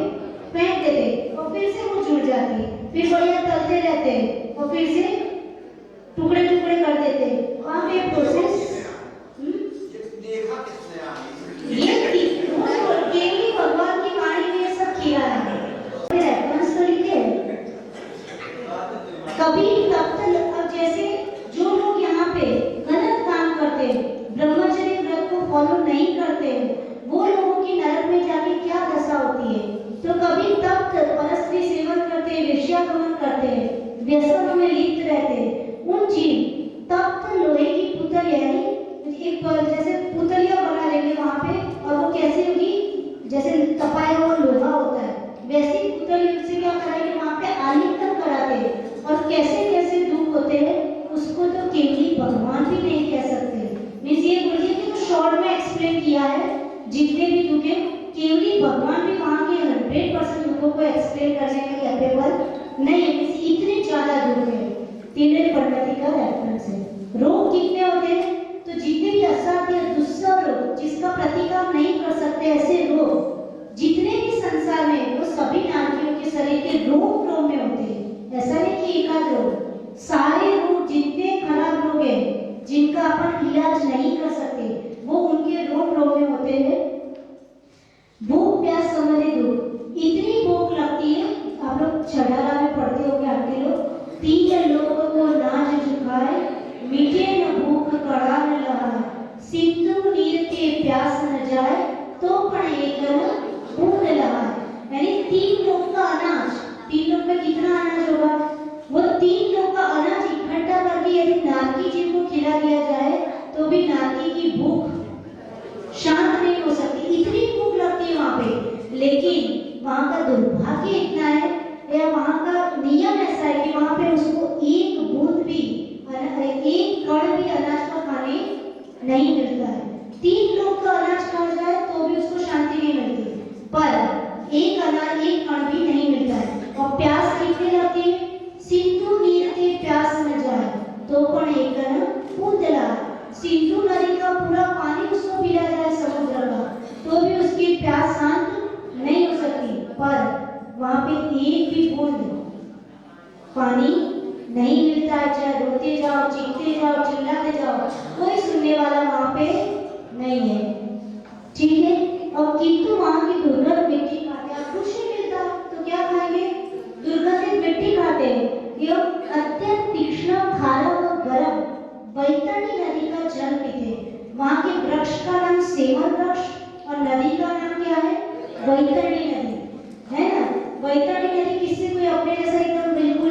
फेंक देते और फिर से वो जुड़ जाती, फिर बढ़िया तलते रहते और फिर से टुकड़े टुकड़े कर देते। वहाँ पे प्रोसेस ये भगवान की वाणी में ये सब किया है। रेफरेंस तो लिखे कभी तब तक, जैसे जो लोग यहाँ पे गलत काम करते हैं, ब्रह्मचर्य व्रत को फॉलो नहीं करते, वो लोगों की नरक में जाके क्या दशा होती है। तो कभी तब तक परस्त्री सेवन करते, वेश्यागमन करते, व्यसनों में लिप्त रहते, उन जीव तब तक लोहे की पुतल यानी एक जैसे पुतलियां बना लेंगे वहाँ पे, और वो कैसे होगी, जैसे तपाया हुआ लोहा होता है वैसे पुतलियों से क्या कराएंगे, वहाँ पे आलिंगन कराते हैं। और कैसे कैसे दुख होते हैं उसको तो केवल भगवान भी नहीं कह सकते। मीन्स ये बोलिए कि तो शॉर्ट में एक्सप्लेन किया है, जितने भी दुख है केवल भगवान भी वहाँ के 100% दुखों को एक्सप्लेन करने के लिए अवेलेबल नहीं है। मीन्स इतने ज्यादा दुख है। तीनों परिणति का रेफरेंस है। रोग कितने होते हैं, तो जितने भी असाध्य दुस्सह रोग जिसका प्रतिकार नहीं कर सकते, ऐसे रोग जितने भी संसार में, वो सभी नारकियों के शरीर के रोग में होते हैं। ऐसा नहीं कि एकाध रोग, सारे रोग जितने खराब रोग हैं जिनका अपन इलाज नहीं कर सकते, वो उनके रोग में होते हैं। भूख प्यास संबंधी दुख, इतनी भूख लगती है, आप लोग छठारा में पढ़ते हो क्या आपके लोग, 3 लोगों को नाज झुकाए, मीठे न भूख कड़ा न लहाए, सिंधु नीर के प्यास न जाए, तो पण एक बूंद लहाए। यानी 3 लोग का अनाज, 3 लोग में कितना अनाज होगा, वो 3 लोग का अनाज इकट्ठा करके यदि नारकी जी को खिला दिया जाए तो भी नारकी की भूख शांत नहीं हो सकती, इतनी भूख लगती है वहाँ पे। लेकिन वहाँ का दुर्भाग्य इतना है, या वहाँ का नियम ऐसा है कि वहाँ पे उसको एक बूंद भी, एक कण भी अनाज का खाने नहीं मिलता है। 3 लोग का अनाज खा जाए तो भी उसको शांति नहीं मिलती, पर एक अनाज, एक कण भी नहीं मिलता है। और प्यास कितनी लगती है, सिंधु नीर के प्यास न जाए, तो पण एक बूंद ला। सिंधु नदी का पूरा पानी उसको पिया जाए समुद्र का, पानी नहीं मिलता है, चाहे रोते जाओ, चीखते जाओ, चिल्लाते जाओ, कोई सुनने वाला वहाँ पे नहीं है। ठीक है, और किंतु वहाँ की दुर्गंध मिट्टी खाते हैं। कुछ नहीं मिलता तो क्या खाएंगे? दुर्गंधित मिट्टी खाते हैं। एवं अत्यंत तीक्ष्ण, खारा व गर्म बैतरणी नदी का जल पीते। वहाँ के वृक्ष का नाम सेमर वृक्ष और नदी का नाम क्या है? बैतरणी नदी, है ना। बैतरणी नदी किससे कोई अपने जैसा एकदम बिल्कुल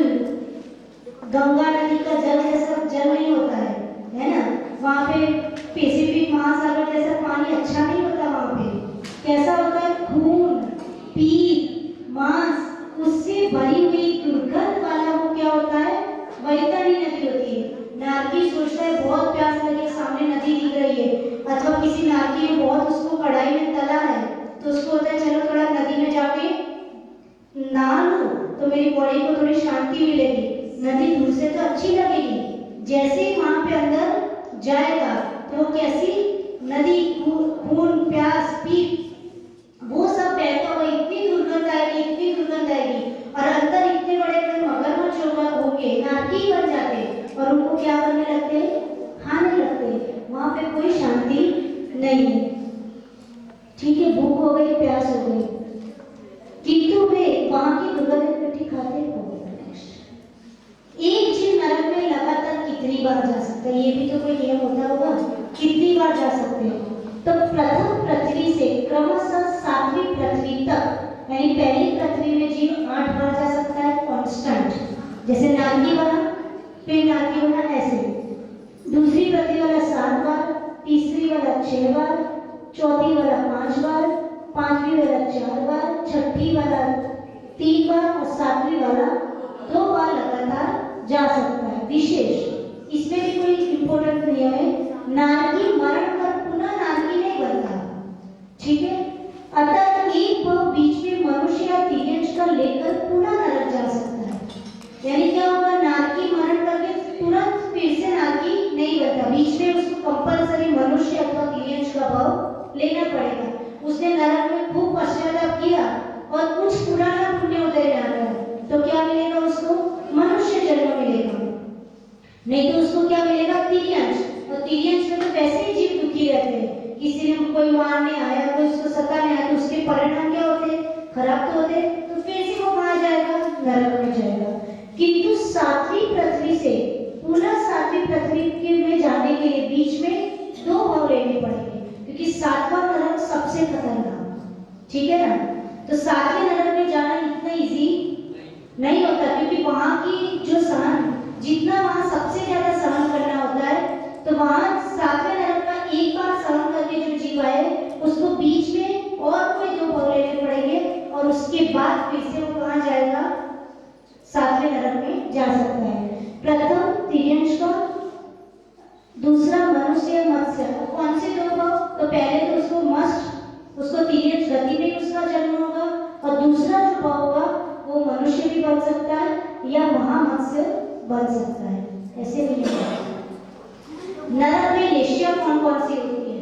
गंगा नदी का जल जैसा जल नहीं होता है ना। वहाँ पे पैसिफिक महासागर जैसा पानी अच्छा नहीं होता। वहाँ पे कैसा होता है? खून, पीत, मांस, उससे भरी हुई दुर्गंध वाला वो क्या होता है? बैतरणी नदी होती है। नारकी सोचता है बहुत प्यास लगी, सामने नदी दिख रही है, अथवा किसी नारकी ने बहुत उसको कढ़ाई में तला है, तो उसको होता है चलो थोड़ा नदी में जाके नहा लूं तो मेरी बॉडी को थोड़ी शांति मिलेगी, नदी दूर से तो अच्छी लगेगी। जैसे ही वहां पे अंदर जाएगा तो कैसी नदी, खून, प्यास, पीप, वो सब बहता हुआ इतनी दुर्गंध आएगी, इतनी दुर्गंध आएगी, और अंदर इतने बड़े बड़े मगरमच्छ होंगे, नारकी बन जाते और उनको क्या करने लगते? खाने लगते। वहां पे कोई शांति नहीं है। ठीक है, भूख हो गई, प्यास हो गई, किंतु वे वहां की दुर्गंधित मिट्टी खाते हैं। एक जीव नरक में लगातार कितनी बार जा सकता है? ये भी तो कोई नियम होता होगा, कितनी बार जा सकते हो? तो प्रथम पृथ्वी से क्रमशः 7वीं पृथ्वी तक, यानी पहली पृथ्वी में जीव 8 बार जा सकता है कांस्टेंट, जैसे नारकी वाला, फिर नारकी वाला ऐसे, दूसरी पृथ्वी वाला 7 बार, तीसरी वाला 6 बार, चौथी वाला 5 बार, पांचवी वाला 4 बार, छठी वाला 3 बार और 7वीं वाला 2 बार लगातार जा सकता है। विशेष इसमें भी कोई इंपॉर्टेंट नियम है, नारकी मरण कर पुनः नारकी नहीं बनता। ठीक है, अतः एक भाव बीच में मनुष्य या तिर्यंश का लेकर पुनः नरक जा सकता है। यानी क्या होगा? नारकी मरण करके तुरंत फिर से नारकी नहीं बनता, बीच में उसको कंपलसरी मनुष्य अथवा तिर्यंश का भाव लेना पड़ेगा। उसने नरक में खूब पश्चाताप किया और कुछ पुराना पुण्य उदय में आ गया तो क्या मिलेगा उसको? मनुष्य जन्म मिलेगा। नहीं तो उसको क्या मिलेगा? तिर्यंश। और तिर्यंश में तो वैसे ही जीव दुखी रहते हैं, किसी ने कोई मारने आया, कोई उसको सताने आया, तो उसके परिणाम क्या होते? खराब तो होते। तो फिर से वो कहाँ जाएगा? नरक में जाएगा। किंतु 7वीं पृथ्वी से पुनः 7वीं पृथ्वी के में जाने के लिए बीच में 2 भाव लेने पड़ेंगे, क्योंकि 7वां नरक सबसे खतरनाक। ठीक है ना। तो 7वें नरक में जाना इतना इजी नहीं होता, क्योंकि वहां की जो सहन, जितना वहां सबसे ज्यादा सहन करना होता है, तो वहां 7वें नरक का एक बार सहन करके जो जीव आए उसको बीच में और कोई 2 भाव लेने पड़ेंगे, और उसके बाद फिर से वो कहाँ जाएगा? 7वें नरक में जा सकता है। प्रथम तिर्यंश का, दूसरा मनुष्य मत्स्य। कौन से 2 भाव? तो पहले तो उसको उसको तिर्यंश गति में उसका जन्म होगा, और दूसरा जो भाव होगा वो मनुष्य भी बन सकता है या महामत्स्य बन सकता है, ऐसे भी नहीं। नरक में लेशिया कौन कौन सी होती है?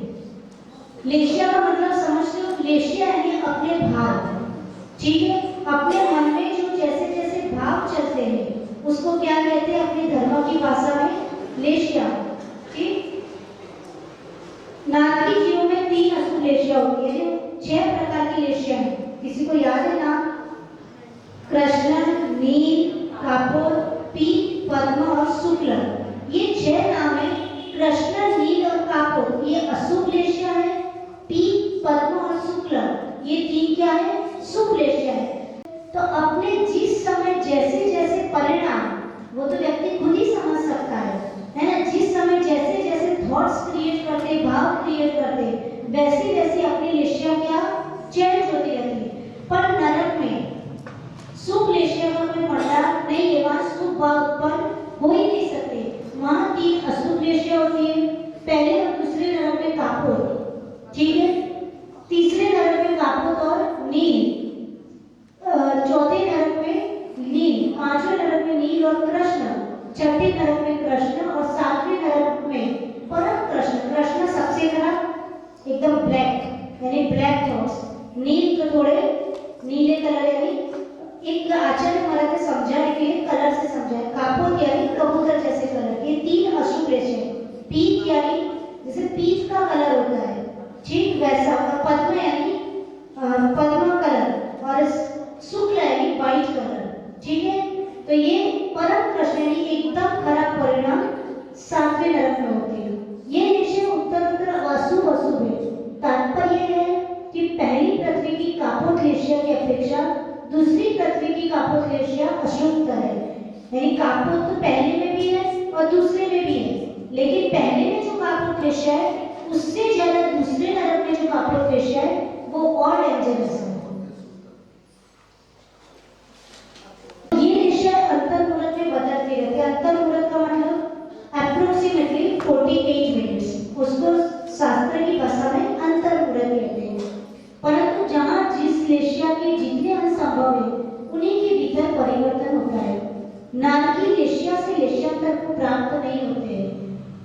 लेशिया का मतलब समझ लो, लेशिया यानी अपने भाव। ठीक है, अपने मन में जो जैसे जैसे भाव चलते हैं उसको क्या कहते हैं अपने धर्म की भाषा में? लेशिया। ठीक, नारकी जीवों में 3 अशुभ लेशिया होती है, 6 प्रकार की लेशिया है। किसी को याद है नाम? कृष्ण, नील, कापुर, पीत, पद्म और शुक्ल। ये 6 नाम है। कृष्ण, नील और कापुर ये अशुभ लेशिया है। पीत, पद्म और शुक्ल ये 3 क्या है? शुभ लेशिया है। तो अपने जिस समय जैसे जैसे परिणाम, वो तो व्यक्ति खुद ही समझ सकता है ना। जिस समय जैसे जैसे थॉट्स क्रिएट करते, भाव क्रिएट करते, वैसी वैसी अपनी लेशिया क्या चेंज होती रहती है। पर नरक में शुभ लेशिया का कोई मंडा नहीं है, वहां शुभ भाव उत्पन्न हो ही नहीं सकते। वहां 3 अशुभ लेशिया होती है। पहले और दूसरे नरक में कापुर, ठीक है, तीसरे नरक में कापुर और नील, चौथे नरक में नील, पांचवें नरक में नील और कृष्ण, छठे नरक में कृष्ण और 7वें नरक में परम कृष्ण। कृष्ण सबसे तरफ एकदम ब्लैक यानी ब्लैक थॉट्स, नील तो थोड़े नीले कलर, यानी एक आचार्य महाराज ने समझाने के लिए कलर से कापोक्लेशिया की अपेक्षा दूसरी पृथ्वी की कापोक्लेशिया अशुद्ध है। यानी कापोत तो पहले में भी है और दूसरे में भी है, लेकिन पहले में जो कापोक्लेशिया है उससे ज्यादा दूसरे नरक में जो कापोक्लेशिया है वो और डेंजरस है। ये लेशिया अंतर्मुरत में बदलते रहते हैं। अंतर्मुरत का मतलब अप्रोक्सीमेटली 48 मिनट्स, उसको शास्त्र की भाषा में अंतर्मुरत कहते हैं। परंतु जहाँ जिस लेशिया के जितने अंश संभव है उन्हीं के भीतर परिवर्तन होता है। नारकी लेशिया से लेशियांतर को प्राप्त नहीं होते हैं।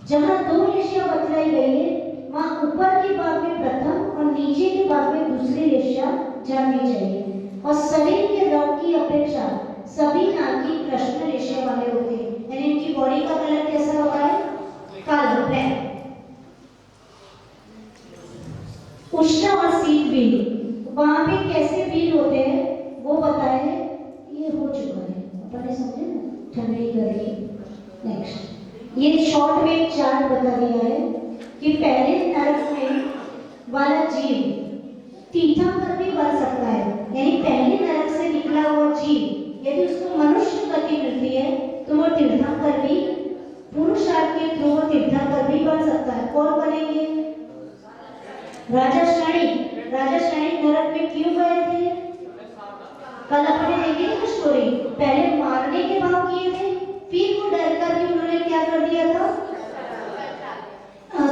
जहाँ दो लेशिया बतलाई गई है वहाँ ऊपर के भाग में प्रथम और नीचे के भाग में दूसरी लेशिया जाननी चाहिए। और शरीर के रंग की अपेक्षा सभी नारकी कृष्ण लेशिया वाले होते हैं। यानी इनकी बॉडी का कलर कैसा होता है? काला, ब्लैक। उष्ण और शीत बील, वहां पे कैसे बील होते हैं वो बताए। ये हो चुका है, अपन ने समझे ना, ठंडी गर्मी। नेक्स्ट, ये शॉर्ट में एक चार्ट बता दिया है कि पहले नरक में वाला जीव तीर्थंकर भी बन सकता है। यानी पहले नरक से निकला हुआ जीव यदि उसको मनुष्य गति मिलती है तो वो तीर्थंकर भी, पुरुषार्थ के थ्रू वो तीर्थंकर भी बन सकता है। कौन बनेंगे? राजा श्रेणी। राजा श्रेणी नरक में क्यों गए थे? कल अपने देखी ना स्टोरी, पहले मारने के भाव किए थे, फिर वो डर करके उन्होंने क्या कर दिया था?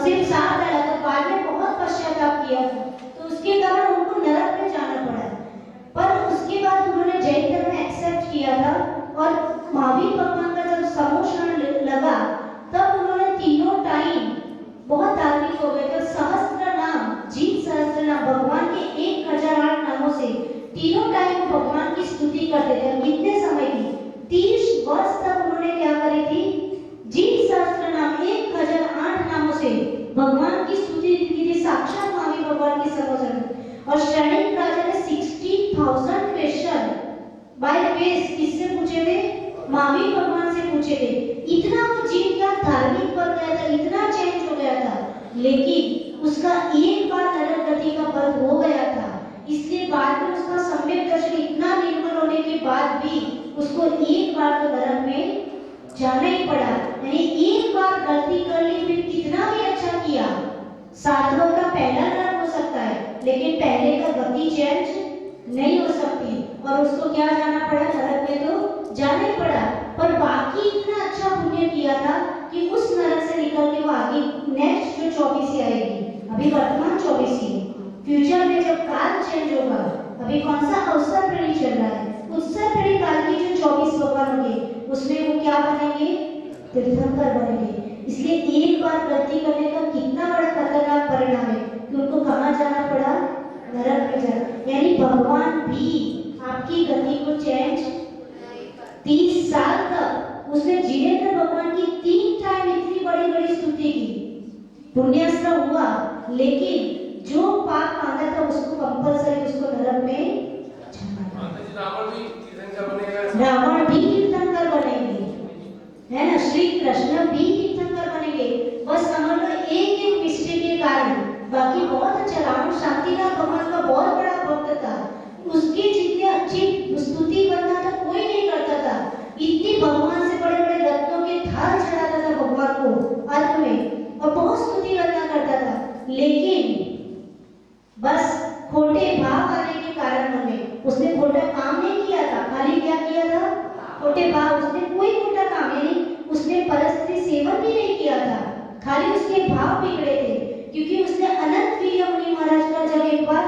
सिर्फ साथ डाला था, बाद में बहुत पश्चाताप किया था, तो उसके कारण उनको नरक में जाना पड़ा। पर उसके बाद उन्होंने जैन धर्म एक्सेप्ट किया था और महावीर भगवान का जब सम्मोहन लगा तब उन्होंने तीनों टाइम बहुत धार्मिक हो गए थे। सहस्त्र नाम, जीत सहस्त्र नाम, भगवान के 1008 नामों से तीनों टाइम भगवान की स्तुति करते थे। कितने समय की? 30 वर्ष तक उन्होंने क्या करी थी? जीत सहस्त्र नाम 1008 नामों से भगवान की स्तुति की थी, साक्षात महावीर भगवान के सम्मोहन। और श्रेणी राजा ने 60,000 क्वेश्चन बाय फेस किससे पूछे थे? महावीर भगवान से पूछे थे। इतना वो जीव क्या धार्मिक बन गया था, इतना चेंज हो गया था, लेकिन उसका एक बार नरक गति का फल हो गया था। इसलिए बाद में उसका सम्यक दर्शन इतना निर्मल होने के बाद भी उसको एक बार तो नरक में जाना ही पड़ा। यानी एक बार गलती कर ली फिर कितना भी अच्छा किया, सातवां का पहला नरक हो सकता है, लेकिन पहले का गति चेंज नहीं हो सकती और उसको क्या जाना पड़ा? नरक में तो जाना ही पड़ा। पर बाकी इतना अच्छा पुण्य किया था कि उस नरक से निकल के वो आगे नेक्स्ट जो 24 आएगी, अभी वर्तमान 24, फ्यूचर में जब काल चेंज होगा, अभी कौन सा अवसर पीढ़ी चल रहा है, उत्सव पीढ़ी काल की जो 24 भगवान होंगे उसमें वो क्या बनेंगे? तीर्थंकर बनेंगे। इसलिए एक बार गलती करने का कितना बड़ा खतरनाक परिणाम है कि उनको कहाँ जाना पड़ा? नरक में जाना। यानी भगवान भी आपकी गति को चेंज 30 साल तक उसने जिनेन्द्र भगवान की 3 टाइम इतनी बड़ी बड़ी स्तुति की, पुण्यस्थ हुआ, लेकिन जो पाप मांगा था उसको कंपलसरी उसको नरक में जाना था। रावण भी तीर्थंकर बनेंगे, है ना? श्री कृष्ण भी तीर्थंकर बनेंगे। बस समझ लो एक मिस्टेक के कारण, बाकी बहुत अच्छा। रावण शांतिनाथ भगवान का बहुत बड़ा भक्त था, उसके जितने अच्छी स्तुति करता था कोई नहीं करता था। इतने भगवान से बड़े बड़े रत्नों के थाल चढ़ाता था भगवान को अर्घ में और बहुत स्तुति करना करता था, लेकिन बस खोटे भाव आने के कारण उसने खोटा काम नहीं किया था। खाली क्या किया था? खोटे भाव। उसने कोई खोटा काम नहीं, उसने परस्त्री सेवन भी नहीं किया था, खाली उसके भाव बिगड़े थे। क्योंकि उसने अनंत वीर्य मुनि महाराज का जब एक बार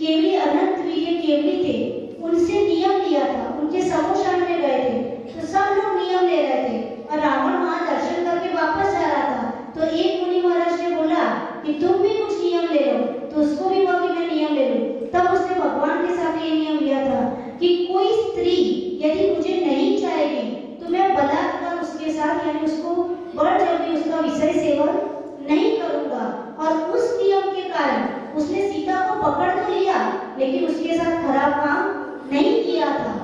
केवली अनंत वीर्य केवली थे उनसे नियम लिया था, उनके समोशान में गए थे तो सब लोग नियम ले रहे थे और रावण वहां दर्शन करके वापस जा रहा था। तो एक मुनि महाराज ने बोला कि तुम भी कुछ नियम ले लो, तो उसको भी हुआ कि मैं नियम ले लूं। तब उसने भगवान के साथ ये नियम लिया था कि कोई स्त्री यदि मुझे नहीं चाहेगी तो मैं बलात्कार उसके साथ, यानी उसको बढ़ जबरी उसका विषय सेवन नहीं करूंगा। और उस नियम के कारण उसने सीता को पकड़ तो लिया लेकिन उसके साथ खराब काम नहीं किया था।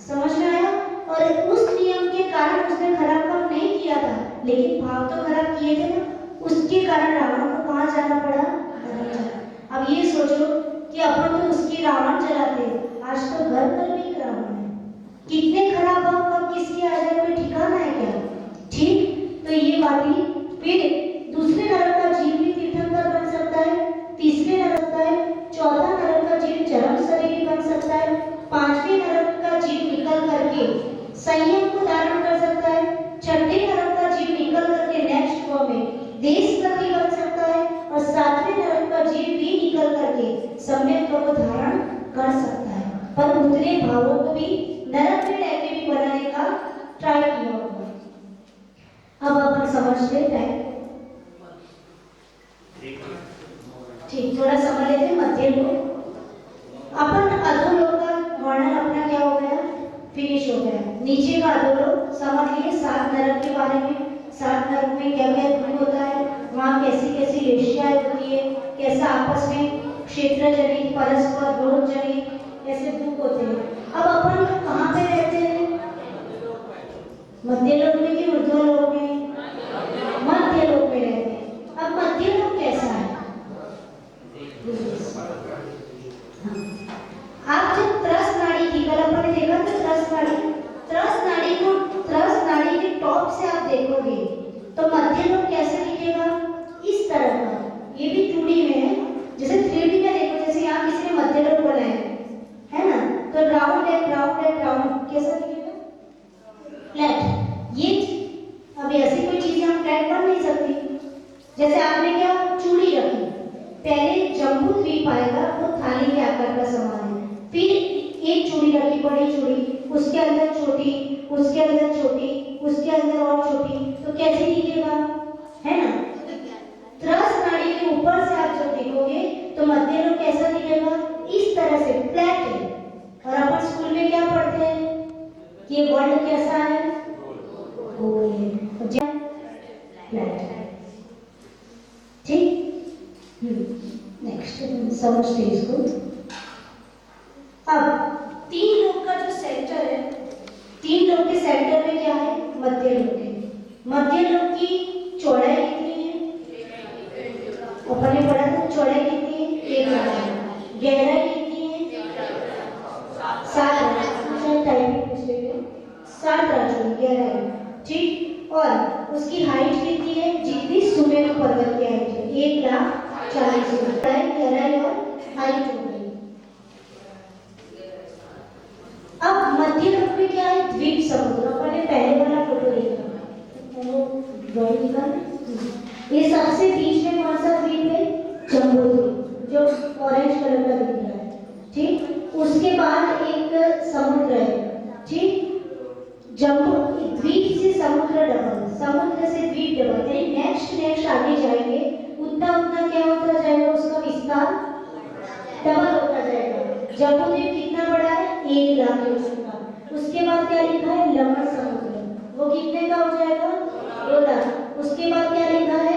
समझ में आया? और उस नियम के कारण उसने खराब काम नहीं किया था, लेकिन भाव तो खराब किए थे ना, उसके कारण रावण को कहाँ जाना पड़ा? अब ये सोचो कि अपन तो उसके रावण जलाते, आज तो घर घर में एक रावण है। कितने खराब भाव कब किसके आ जाए कोई ठिकाना है क्या? ठीक, तो ये बात ही। फिर दूसरे नरक का जीव भी तीर्थंकर बन सकता है, तीसरे नरक का है, चौथा नरक का जीव चरम शरीर बन सकता है, पांचवें नरक का जीव निकल करके संयम को धारण कर सकता है, छठे नरक का जीव निकल करके नेक्स्ट फॉर्म में देशपति बन सकता है, और सातवें नरक का जीव भी निकल करके सम्यक को धारण कर सकता है। पर उतने भावों को भी नरक में रह के भी बनाने का ट्राई किया होगा। अब अपन समझते हैं, ठीक, थोड़ा समझ लेते हैं मध्य लोक। अपन अधोलोक का वर्णन अपना क्या हो गया, फिनिश हो गया। नीचे का अधोलोक समझ लिए, 7 नरक के बारे में। 7 नरक में क्या क्या दुख होता है, वहाँ कैसी कैसी वेश्याएं होती है, कैसा आपस में क्षेत्र जनित परस्पर विरोध जनित ऐसे दुख होते हैं। अब अपन लोग कहाँ पे रहते हैं, मध्य लोक में कि ऊर्ध्व लोक में? मध्य लोक में रहते हैं। अब मध्य लोक कैसा है? आप जब त्रस नाड़ी की, कल अपन ने देखा था त्रस नाड़ी को, त्रस नाड़ी के टॉप से आप देखोगे तो मध्य लोक कैसे दिखेगा, इस तरह का। ये भी 2D में है, जैसे 3D में देखो, जैसे यहाँ किसी ने मध्य लोक बनाया है ना, तो राउंड है, राउंड है, राउंड कैसा दिखेगा, फ्लैट। ये अब ऐसी कोई चीजें हम फ्लैट बन नहीं सकती। जैसे आपने क्या चूड़ी रखी, पहले जम्बू द्वीप आएगा, वो थाली के आकार का समान है, फिर एक चूड़ी रखी, बड़ी चूड़ी, उसके अंदर छोटी, उसके अंदर छोटी, उसके अंदर और छोटी, तो कैसे दिखेगा, है ना? त्रस नाड़ी के ऊपर से आप जब देखोगे तो मध्य लोक कैसा दिखेगा, इस तरह से फ्लैट है। और अपन स्कूल में क्या पढ़ते हैं कि ये वर्ल्ड कैसा है, गोल है, फ्लैट है। ठीक, नेक्स्ट समझते हैं इसको। अब 3 लोक का जो सेंटर है, 3 लोक के सेंटर में क्या है, मध्य लोक है। मध्य लोक की चौड़ाई कितनी है, अपन ने पढ़ा था, चौड़ाई कितनी है, 1 लाख। गहराई कितनी है, 7 राजू गहराई। ठीक, और उसकी हाइट कितनी है, जितनी सुमेरु पर्वत की हाइट है, 1,40,000 गहराई और हाइट हो गई। अब मध्य लोक में क्या है, द्वीप समुद्र। अपन ने पहले वाला फोटो देखा, ड्राइंग का, ये सबसे बीच में कौन सा द्वीप है, जम्बू द्वीप, जो ऑरेंज कलर का दिख रहा है। ठीक, उसके बाद एक समुद्र है। ठीक, जम्बू द्वीप से समुद्र डबल, समुद्र से द्वीप डबल, यानी नेक्स्ट आगे जाएंगे उतना उतना क्या होता जाएगा, उसका विस्तार डबल होता जाएगा। जम्बू द्वीप कितना बड़ा है, 1 लाख किलोमीटर का। उसके बाद क्या लिखा है, लवण समुद्र, वो कितने का हो जाएगा, 2 लाख। उसके बाद क्या लिखा है,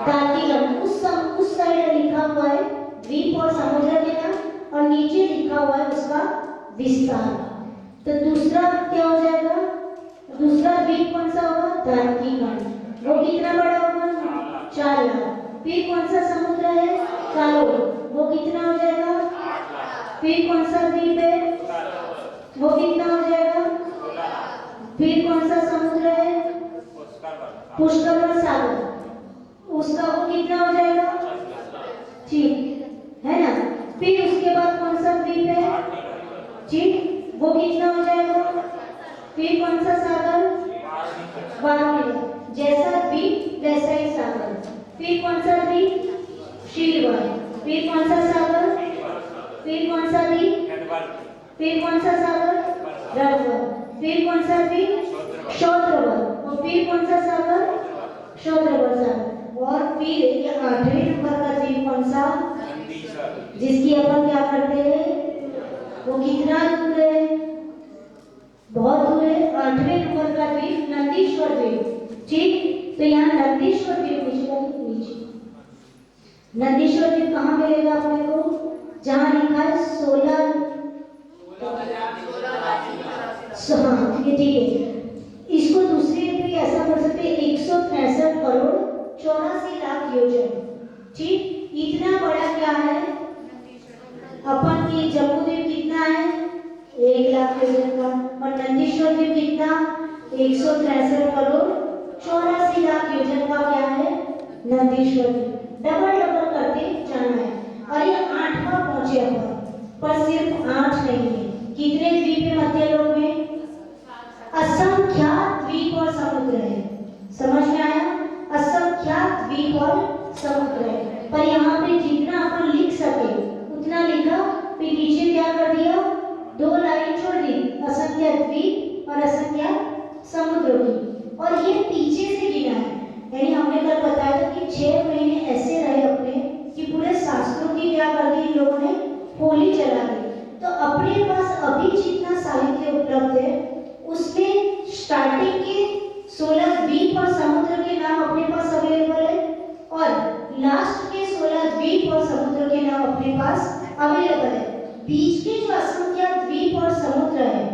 दातिगम, उस साइड लिखा हुआ है द्वीप और समुद्र के नाम, और नीचे लिखा हुआ है उसका विस्तार। तो दूसरा क्या हो जाएगा, दूसरा द्वीप कौन सा होगा, दातिगम, वो कितना बड़ा होगा, 4 लाख। फिर कौन सा समुद्र है, कालो, वो कितना हो जाएगा, फिर कौन सा द्वीप है, वो कितना हो जाएगा, फिर कौन सा समुद्र है, पुष्कर सागर, उसका वो कितना हो जाएगा, ठीक है ना। फिर उसके बाद कौन सा द्वीप है, ठीक, वो कितना हो जाएगा, फिर कौन सा सागर, वारुणी, जैसा द्वीप वैसा ही सागर। फिर कौन सा द्वीप, शीलवन, फिर कौन सा सागर, फिर कौन सा द्वीप, फिर कौन सा सागर, रघुवर, फिर कौन सा द्वीप, शौद्रवर, और फिर कौन सा सागर, शौद्रवर सागर। और फिर ये 8वें नंबर का द्वीप कौन सा, जिसकी अपन क्या करते हैं, वो कितना दूर है, बहुत दूर है। 8वें नंबर का द्वीप नंदीश्वर द्वीप। ठीक, तो यहाँ नंदीश्वर द्वीप नीचे, नंदीश्वर द्वीप कहाँ मिलेगा अपने को, जहाँ लिखा है 16, हाँ ये ठीक है। इसको दूसरे पे ऐसा कर सकते हैं, 163 करोड़ 84 लाख योजन। ठीक, इतना बड़ा क्या है, अपन की जम्मू द्वीप कितना है? 1,00,000 योजन का। और नंदीश्वर द्वीप कितना? 163 करोड़ 84 लाख योजन का क्या है? नंदीश्वर द्वीप। डबल डबल करके जाना है। और ये 8वां पहुंचे अपन, पर सिर्फ 8 नहीं है। कितने द्वीप है मध्य लोक में? असंख्यात द्वीप और समुद्र है। समझ में आया? असंख्यात द्वीप और समुद्र है। पर यहाँ पे जितना अपन लिख सके उतना लिखा, फिर नीचे क्या कर दिया? 2 लाइन छोड़ दी, असंख्यात द्वीप और असंख्यात समुद्रों की। और ये पीछे से गिना है, यानी हमने कल बताया था कि 6 महीने ऐसे रहे अपने कि पूरे शास्त्रों की क्या कर दी इन लोगों ने? होली चला दी। तो अपने पास अभी जितना साहित्य उपलब्ध है उसमें स्टार्टिंग के 16 द्वीप और समुद्र के नाम अपने पास अवेलेबल है, और लास्ट के 16 द्वीप और समुद्र के नाम अपने पास अवेलेबल है। बीच के जो असंख्यात द्वीप और समुद्र है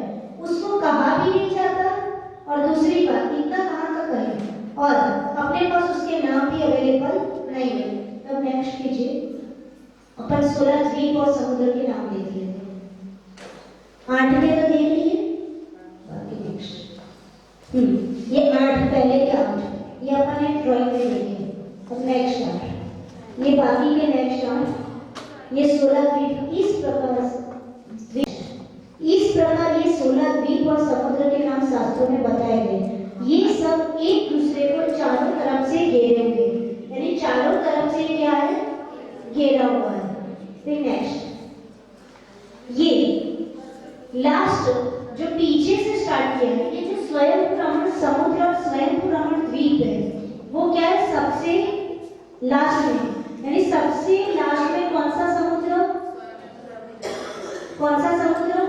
उसको कहा भी नहीं जाता, और दूसरी बात इतना कहाँ तक है, और अपने पास उसके नाम भी अवेलेबल नहीं है। अब नेक्स्ट कीजिए, अपन 16 द्वीप और समुद्र के नाम दे दिए, 8वें तो दे लिए, बाकी नेक्स्ट। ये 8 पहले के 8 ये अपन एक ड्राइंग में देंगे। अब नेक्स्ट 8, ये बाकी के नेक्स्ट 8, ये 16 द्वीप इस प्रकार ये 16 द्वीप और समुद्र के नाम शास्त्रों में बताए गए। ये सब एक दूसरे को चारों तरफ से घेरे हुए, यानी चारों तरफ से क्या है? घेरा हुआ है। फिर नेक्स्ट, ये लास्ट जो पीछे से स्टार्ट किया है, ये जो स्वयंपुर समुद्र और स्वयंपुर द्वीप है वो क्या है? सबसे लास्ट में, यानी सबसे लास्ट में कौन सा समुद्र? कौन सा समुद्र?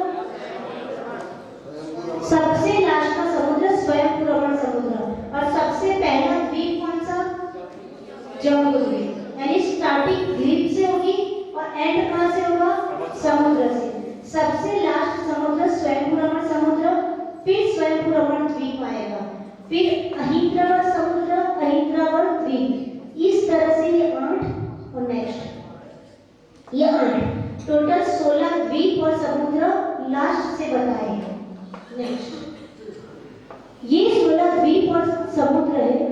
सबसे लास्ट का समुद्र स्वयंपुर समुद्र। और सबसे पहला द्वीप कौन सा? जम्मू द्वीप। यानी स्टार्टिंग द्वीप से होगी और एंड कहां से होगा? समुद्र से। सबसे लास्ट समुद्र स्वयंपुर समुद्र, फिर स्वयंपुर द्वीप आएगा, फिर अहिंद्रावत समुद्र, अहिंद्रावत द्वीप। इस तरह से ये 8 और नेक्स्ट ये 8 टोटल 16 द्वीप और समुद्र लास्ट से बताए हैं। नेक्स्ट, ये 16 द्वीप और समुद्र है।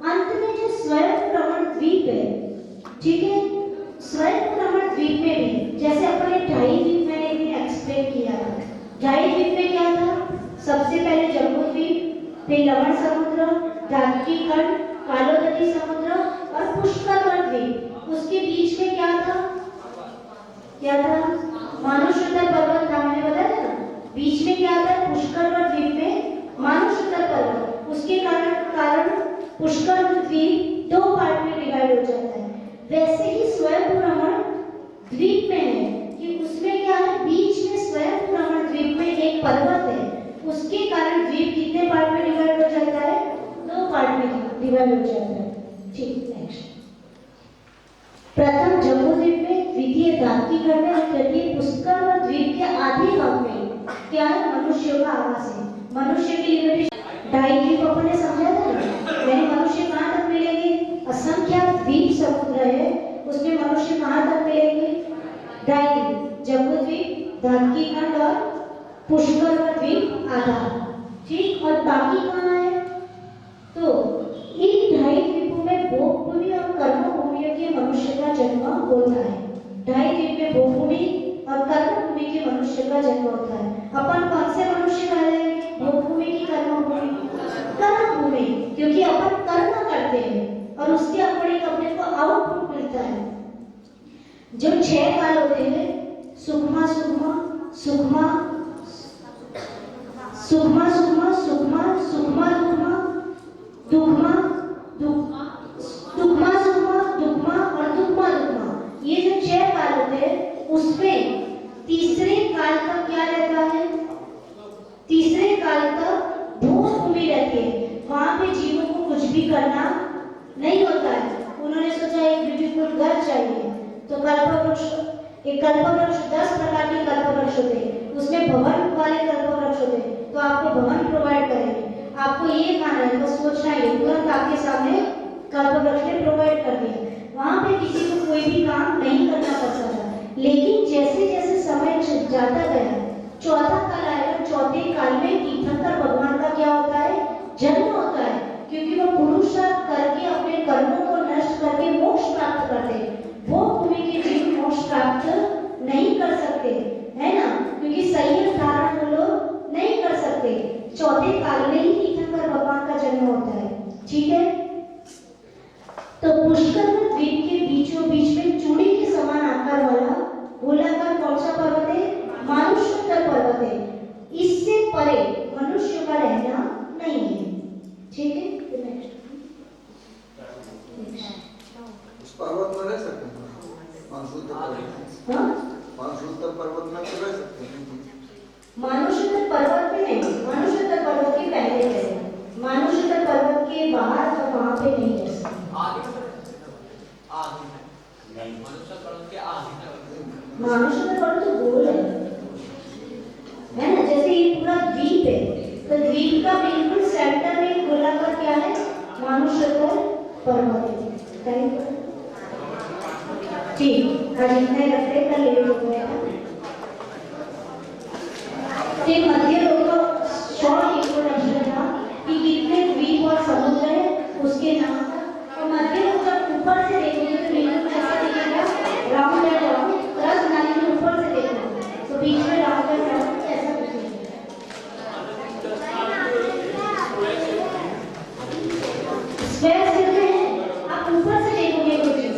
अंत में जो स्वयंपुर द्वीप है, ठीक है, स्वयंपुर द्वीप में भी जैसे अपने 2.5 द्वीप मैंने एक्सप्लेन किया था। 2.5 द्वीप में क्या था? सबसे पहले जम्मू द्वीप, फिर लवण समुद्र, डाकिनी खंड, कालोदरी समुद्र और पुष्कर द्वीप। उसके बीच में क्या था? क्या था? मानुषोत्तर पर्वत था, मैंने बताया था ना। बीच में क्या था? पुष्कर द्वीप में मानुषोत्तर पर्वत। उसके कारण पुष्कर द्वीप 2 पार्ट में डिवाइड हो जाता है। वैसे ही स्वयंपुर द्वीप में है कि उसमें क्या है? बीच में स्वयंपुर द्वीप में एक पर्वत है, उसके कारण द्वीप कितने पार्ट में डिवाइड हो जाता है? 2 पार्ट में डिवाइड हो जाता है। ठीक, नेक्स्ट। प्रथम जम्मू द्वीप में, द्वितीय दाकिनी खंड में और तृतीय पुष्कर द्वीप के आधे भाग में क्या है? मनुष्यों का आवास है। मनुष्य की लिमिटेशन 2.5 द्वीप अपन ने समझा था ना, यानी मनुष्य कहाँ तक मिलेंगे? असंख्यात द्वीप समुद्र है, उसमें मनुष्य कहाँ तक मिलेंगे? 2.5 द्वीप, जम्मू द्वीप, दाकिनी खंड और पुष्कर द्वीप आधा, ठीक। और बाकी कहाँ है? तो इन 2.5 द्वीपों में भोगभूमि और कर्मभूमियों के मनुष्य का जन्म होता है। 2.5 द्वीप में भोगभूमि और कर्मभूमि के मनुष्य का जन्म होता है। अपन कौन से मनुष्य कहलाएंगे? भोगभूमि की कर्मभूमि? कर्मभूमि, क्योंकि अपन कर्म करते हैं और उसके अकॉर्डिंग अपने को आउटपुट मिलता है। जो 6 काल होते हैं, सुखमा सुखमा सुखमा सुखमा सुखमा सुखमा सुखमा दुखमा दुखमा दुखमा सुखमा दुखमा और दुखमा दुखमा, ये जो 6 काल होते हैं उसमें तीसरे काल का क्या रहता है? तीसरे काल का भोगभूमि रहती है। वहां पे जीवों को कुछ भी करना नहीं होता है। उन्होंने सोचा एक ब्यूटीफुल घर चाहिए, तो कल्पवृक्ष, एक कल्पवृक्ष 10 प्रकार के कल्पवृक्ष होते हैं, उसमें भवन वाले कल्पवृक्ष होते हैं, तो आपको भवन प्रोवाइड करेंगे। आपको ये खाना है, बस सोचना है, तुरंत आपके सामने कल्पवृक्ष ने प्रोवाइड कर दिया। वहां पे किसी को कोई भी काम नहीं करना पड़ता था, लेकिन जैसे जैसे समय जाता गया, चौथा काल आया। चौथे काल में तीर्थंकर भगवान का क्या होता है? जन्म होता है, क्योंकि वो पुरुषार्थ करके अपने कर्मों को नष्ट करके मोक्ष प्राप्त करते हैं। वो भूमि के जीव मोक्ष प्राप्त नहीं कर सकते, है ना, क्योंकि संयम धारण वो लोग नहीं कर सकते। चौथे काल में ही तीर्थंकर भगवान का जन्म होता है। ठीक है, तो पुष्कर द्वीप के बीचों बीच में चूड़ी के समान आकार वाला गोलाकार कौन सा पर्वत है? मानुषोत्तर पर्वत है। इससे परे मनुष्य का रहना नहीं है। ठीक है, उस पर्वत में रह सकते हैं, मानसूत्र पर्वत में तो रह सकते हैं। मानुषोत्तर पर्वत पे नहीं, मानुषोत्तर पर्वत के पहले रहे, मानुषोत्तर पर्वत के बाहर तो वहां पे नहीं रह सकते। मानुषोत्तर पर्वत तो गोल है ना, जैसे ये पूरा द्वीप है, तो द्वीप का बिल्कुल सेंटर में गोलाकार क्या है? मानुषोत्तर पर्वत है। ठीक, आज इतने रखते कल लेट हो गया। फिर मध्य लोक का शॉर्ट इंट्रोडक्शन था कि कितने द्वीप और समुद्र है उसके नाम का। और मध्य लोक जब ऊपर से देखोगे तो बिल्कुल कैसा दिखेगा? Round and round. रस नाली के ऊपर से देखोगे तो बीच में राउंड एंड राउंड ऐसा दिखेगा। स्क्वायर सिर्फ है, आप ऊपर से देखोगे कोई चीज,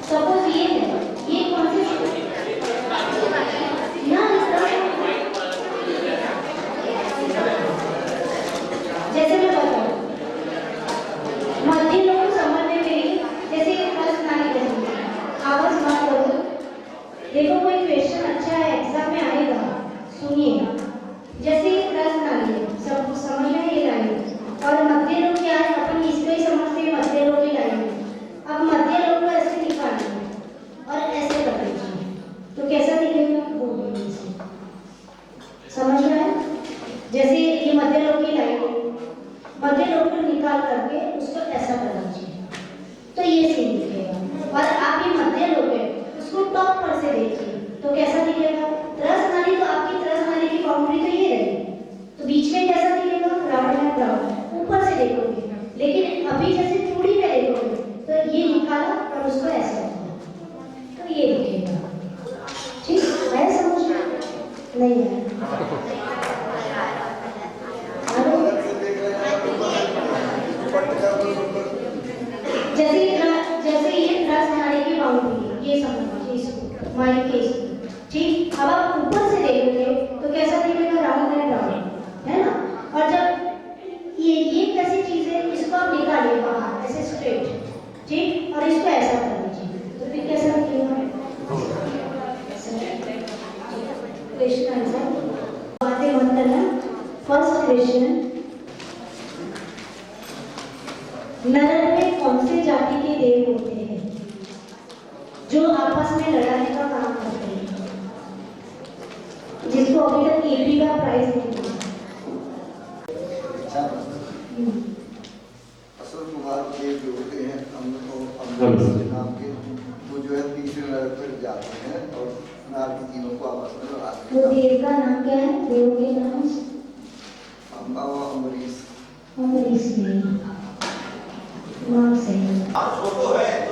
सपोज ये है, ये कौन सी ना, जैसे मैं बताऊं, मध्य लोग समझने में जैसे रस नाली रहती है, आवाज मत करो। देखो कोई क्वेश्चन अच्छा है एग्जाम में आएगा, सुनिएगा। जैसे रस नाली है, सब समझ में ये लाइन, और मध्य लोग क्या है, अपन इसको ही समझते हैं मध्य लोग की लाइन है। अब मध्य लोग को ऐसे निकालना और ऐसे कर दीजिए तो कैसा दिखेगा? समझ में आया? जैसे ये मध्य लोग की लाइन है, मध्य लोग को निकाल करके उसको ऐसा कर दीजिए तो ये सीन दिखेगा। और आप ये मध्य लोग है उसको टॉप पर से देखिए तो कैसा दिखेगा? रस नाली, तो आपकी रस नाली की बाउंड्री तो ये रही, तो बीच में कैसा दिखेगा? Round and round. ऊपर से देखोगे, लेकिन अभी जैसे चूड़ी में देखोगे तो ये निकाला और उसको ऐसा किया तो ये दिखेगा। ठीक है, समझ में नहीं है? जैसे ये रस नाली की बाउंड्री, ये समझिए इसको, माइंड के इसको। ठीक, अब आप ऊपर से देखोगे तो कैसा दिखेगा? राउंड एंड राउंड, है ना। और जब ये कैसी चीज है, इसको आप निकालिए बाहर ऐसे स्ट्रेट, ठीक, और इसको ऐसा कर दीजिए तो फिर कैसा दिखेगा? क्वेश्चन आंसर बातें मत करना। फर्स्ट क्वेश्चन, नरक में कौन से जाति के देव होते हैं जो आपस में लड़ाने का काम करते हैं, जिसको अभी तक केपी का प्राइज नहीं मिला? असल कुमार देव जो होते हैं अमृत नाम के, वो जो है तीसरे नरक पर जाते हैं और नार की तीनों को आपस में लड़ाते हैं। वो देव का नाम क्या है? देव के नाम अम्बा व अम्बरीश। अम्बरीश नहीं, नाम सही। छोटो है तो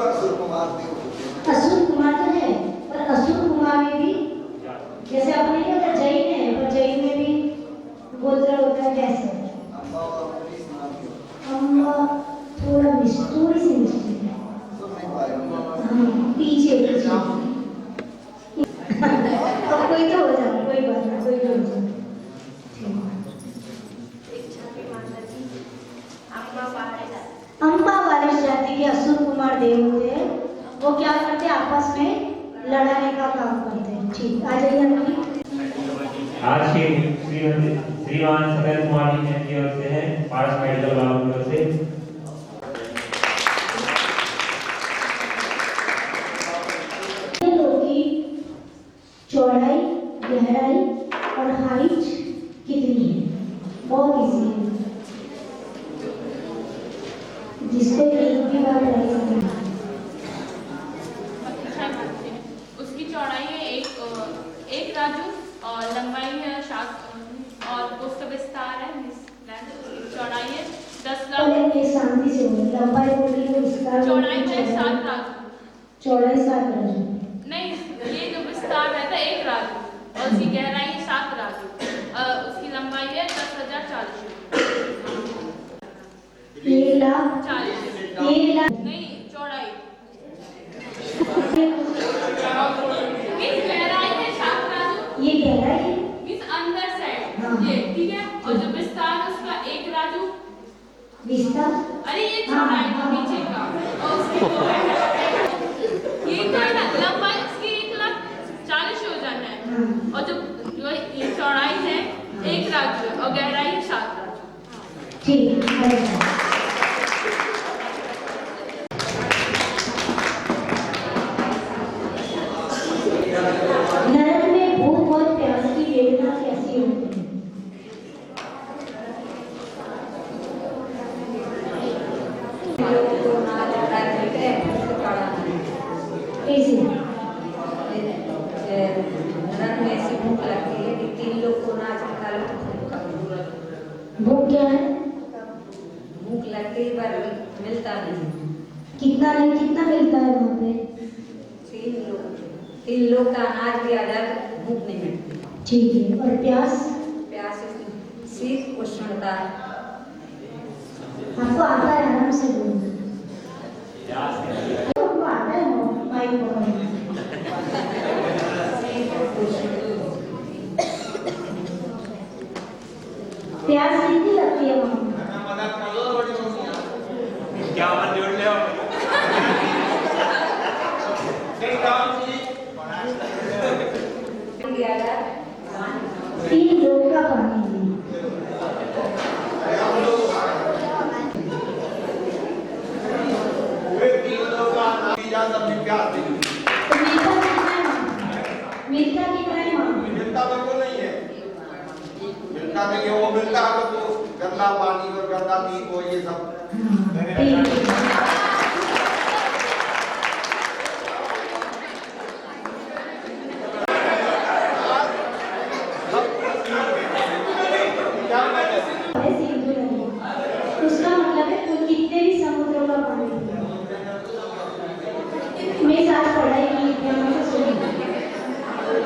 असुर कुमार देव होते हैं। असुर कुमार तो है, पर असुर कुमार में भी जैसे आपने क्या कहा जैन है, पर जैन में भी गोत्र होता है कैसे? अम्बा व अम्बरीश नाम के। अम्बा थोड़ा थोड़ी सी मिस्टेक है। हाँ, पीछे अब कोई तो हो जाए, कोई बात नहीं, कोई तो हो जाए। अम्बा वाले जाति के असुर कुमार देव होते हैं, वो क्या करते हैं? आपस में लड़ाने का काम करते हैं। ठीक, आ जाइए अभी। आज के श्रीमान सदर कुमार जी की ओर से है, पार्स मेडिकल वालों की ओर से चौड़ाई, गहराई और हाइट कितनी है? बहुत इजी है, जिसको एक भी बार नहीं और लंबाई है 7 और उसका विस्तार है उसकी चौड़ाई है 10 लाख। ये शांति से बोलो, लंबाई बोली तो विस्तार चौड़ाई है 7 राजू। चौड़ाई 7 राजू। नहीं, ये जो विस्तार रहता है 1 राजू और उसकी गहराई है 7 राजू। उसकी लंबाई है 10,040। 1,40,000। 1,00,000 नहीं, चौड़ाई मीन्स गहराई है 7 राजू। ये गहराई है। मीन्स अंदर साइड हाँ। ये ठीक है। और जो विस्तार है उसका 1 राजू। विस्तार अरे ये चौड़ाई हाँ, नीचे का और उसकी ये क्या है ना, लंबाई उसकी 1,40,000 हो जाना है। और जो ये चौड़ाई है 1 राजू है और गहराई है 7 राजू। ठीक है। नरक में भूख और प्यास की वेदना कैसी होती है? कैसे? नरक में ऐसी भूख लगती है कि 3 लोग को ना निकालो तो भूख क्या है? भूख लगती है पर मिलता नहीं। कितना नहीं, कितना मिलता है वहाँ पे? 3 लोग का अनाज भी आ जाए तो भूख नहीं मिलती। ठीक है। और प्यास? प्यास शीत उष्णता। आपको आता है, आराम से बोलना। आपको आता है माइक पकड़ना। प्यास कितनी लगती है वहाँ? क्या मन जोड़ ले 3 लोग का पानी है। तो मिलता कितना है वहाँ? मिलता बिल्कुल नहीं है। मिलता नहीं है, वो मिलता है तो गंदा पानी और गंदा पी को ये सब। उसका मतलब है तो कितने भी समुद्रों का पानी पियो। मैं साथ पढ़ाई की हमेशा सुनी।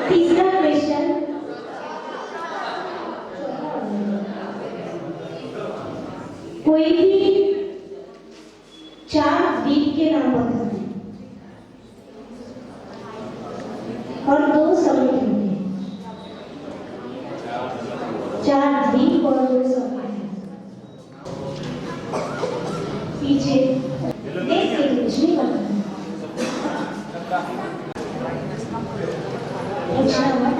तीसरा क्वेश्चन, कोई भी 4 द्वीप के नाम बताएं और 2 समुद्र के। 4 द्वीप और 2 समुद्र। पीछे देख के कुछ नहीं करना। पूछना मत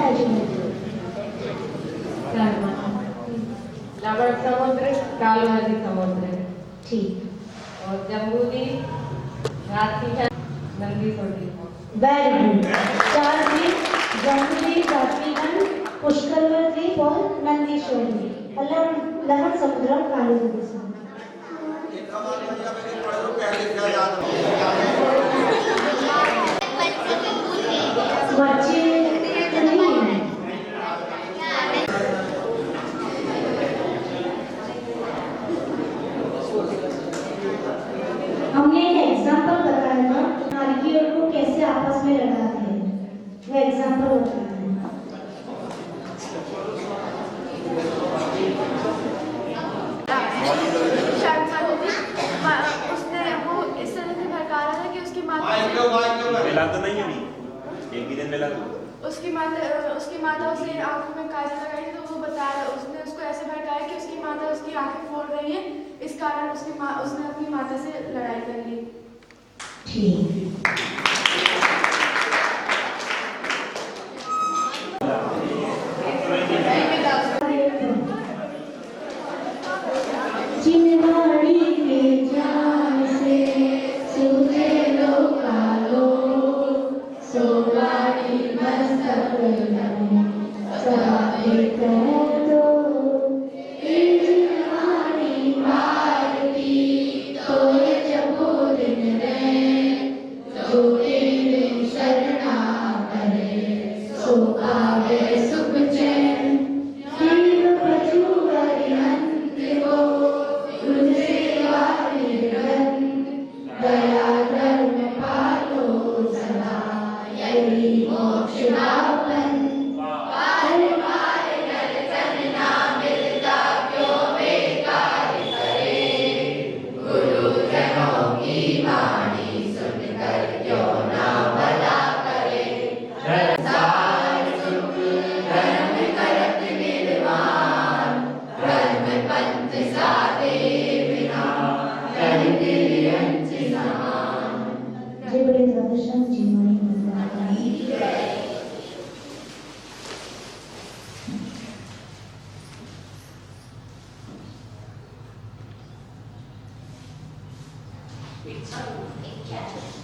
लाबर समुद्र, कालो नदी समुद्र। ठीक। और जम्बू द्वीप, रात्रि नंदी छोटी। Very good. 4 द्वीप, जम्बूद्वीप, रात्रिगंज, पुष्कर द्वीप और नंदीश्वर द्वीप। लहर समुद्र, काली नदी समुद्र। बच्चे नहीं हैं। हमने एक एग्जाम्पल बताया था नारियों को कैसे आपस में लड़ाते हैं, वो एग्जाम्पल बताया है। उसने वो इस तरह से भड़का रहा था कि उसकी माता मिला तो नहीं है, एक ही दिन मिला तो उसकी माता उसे आंखों में काजल लगाई थी। तो वो बता रहा, उसने उसको ऐसे भड़काया कि उसकी माता उसकी आंखें फोड़ रही है। इस कारण उसने अपनी माता से लड़ाई कर ली। ठीक। चिन्हवाड़ी के जान से सूझे लो कालो, सोवाड़ी मस्तक में सवारी कर दो। चिन्हवाड़ी मारती तोरे चबूरिन रे, जो तेरे शरणा करे सो पावे सुख चैन। मोक्ष पावन बार बार नर तन ना मिलता क्यों बेकार करे गुरुजनों की वाणी सुनकर क्यों ना भला करे संसार सुख धर्म करत निर्वाण धर्म पंथ साधे बिना धन दिल अंश समान। जय बोले राधेश्याम जी माता की जय। It's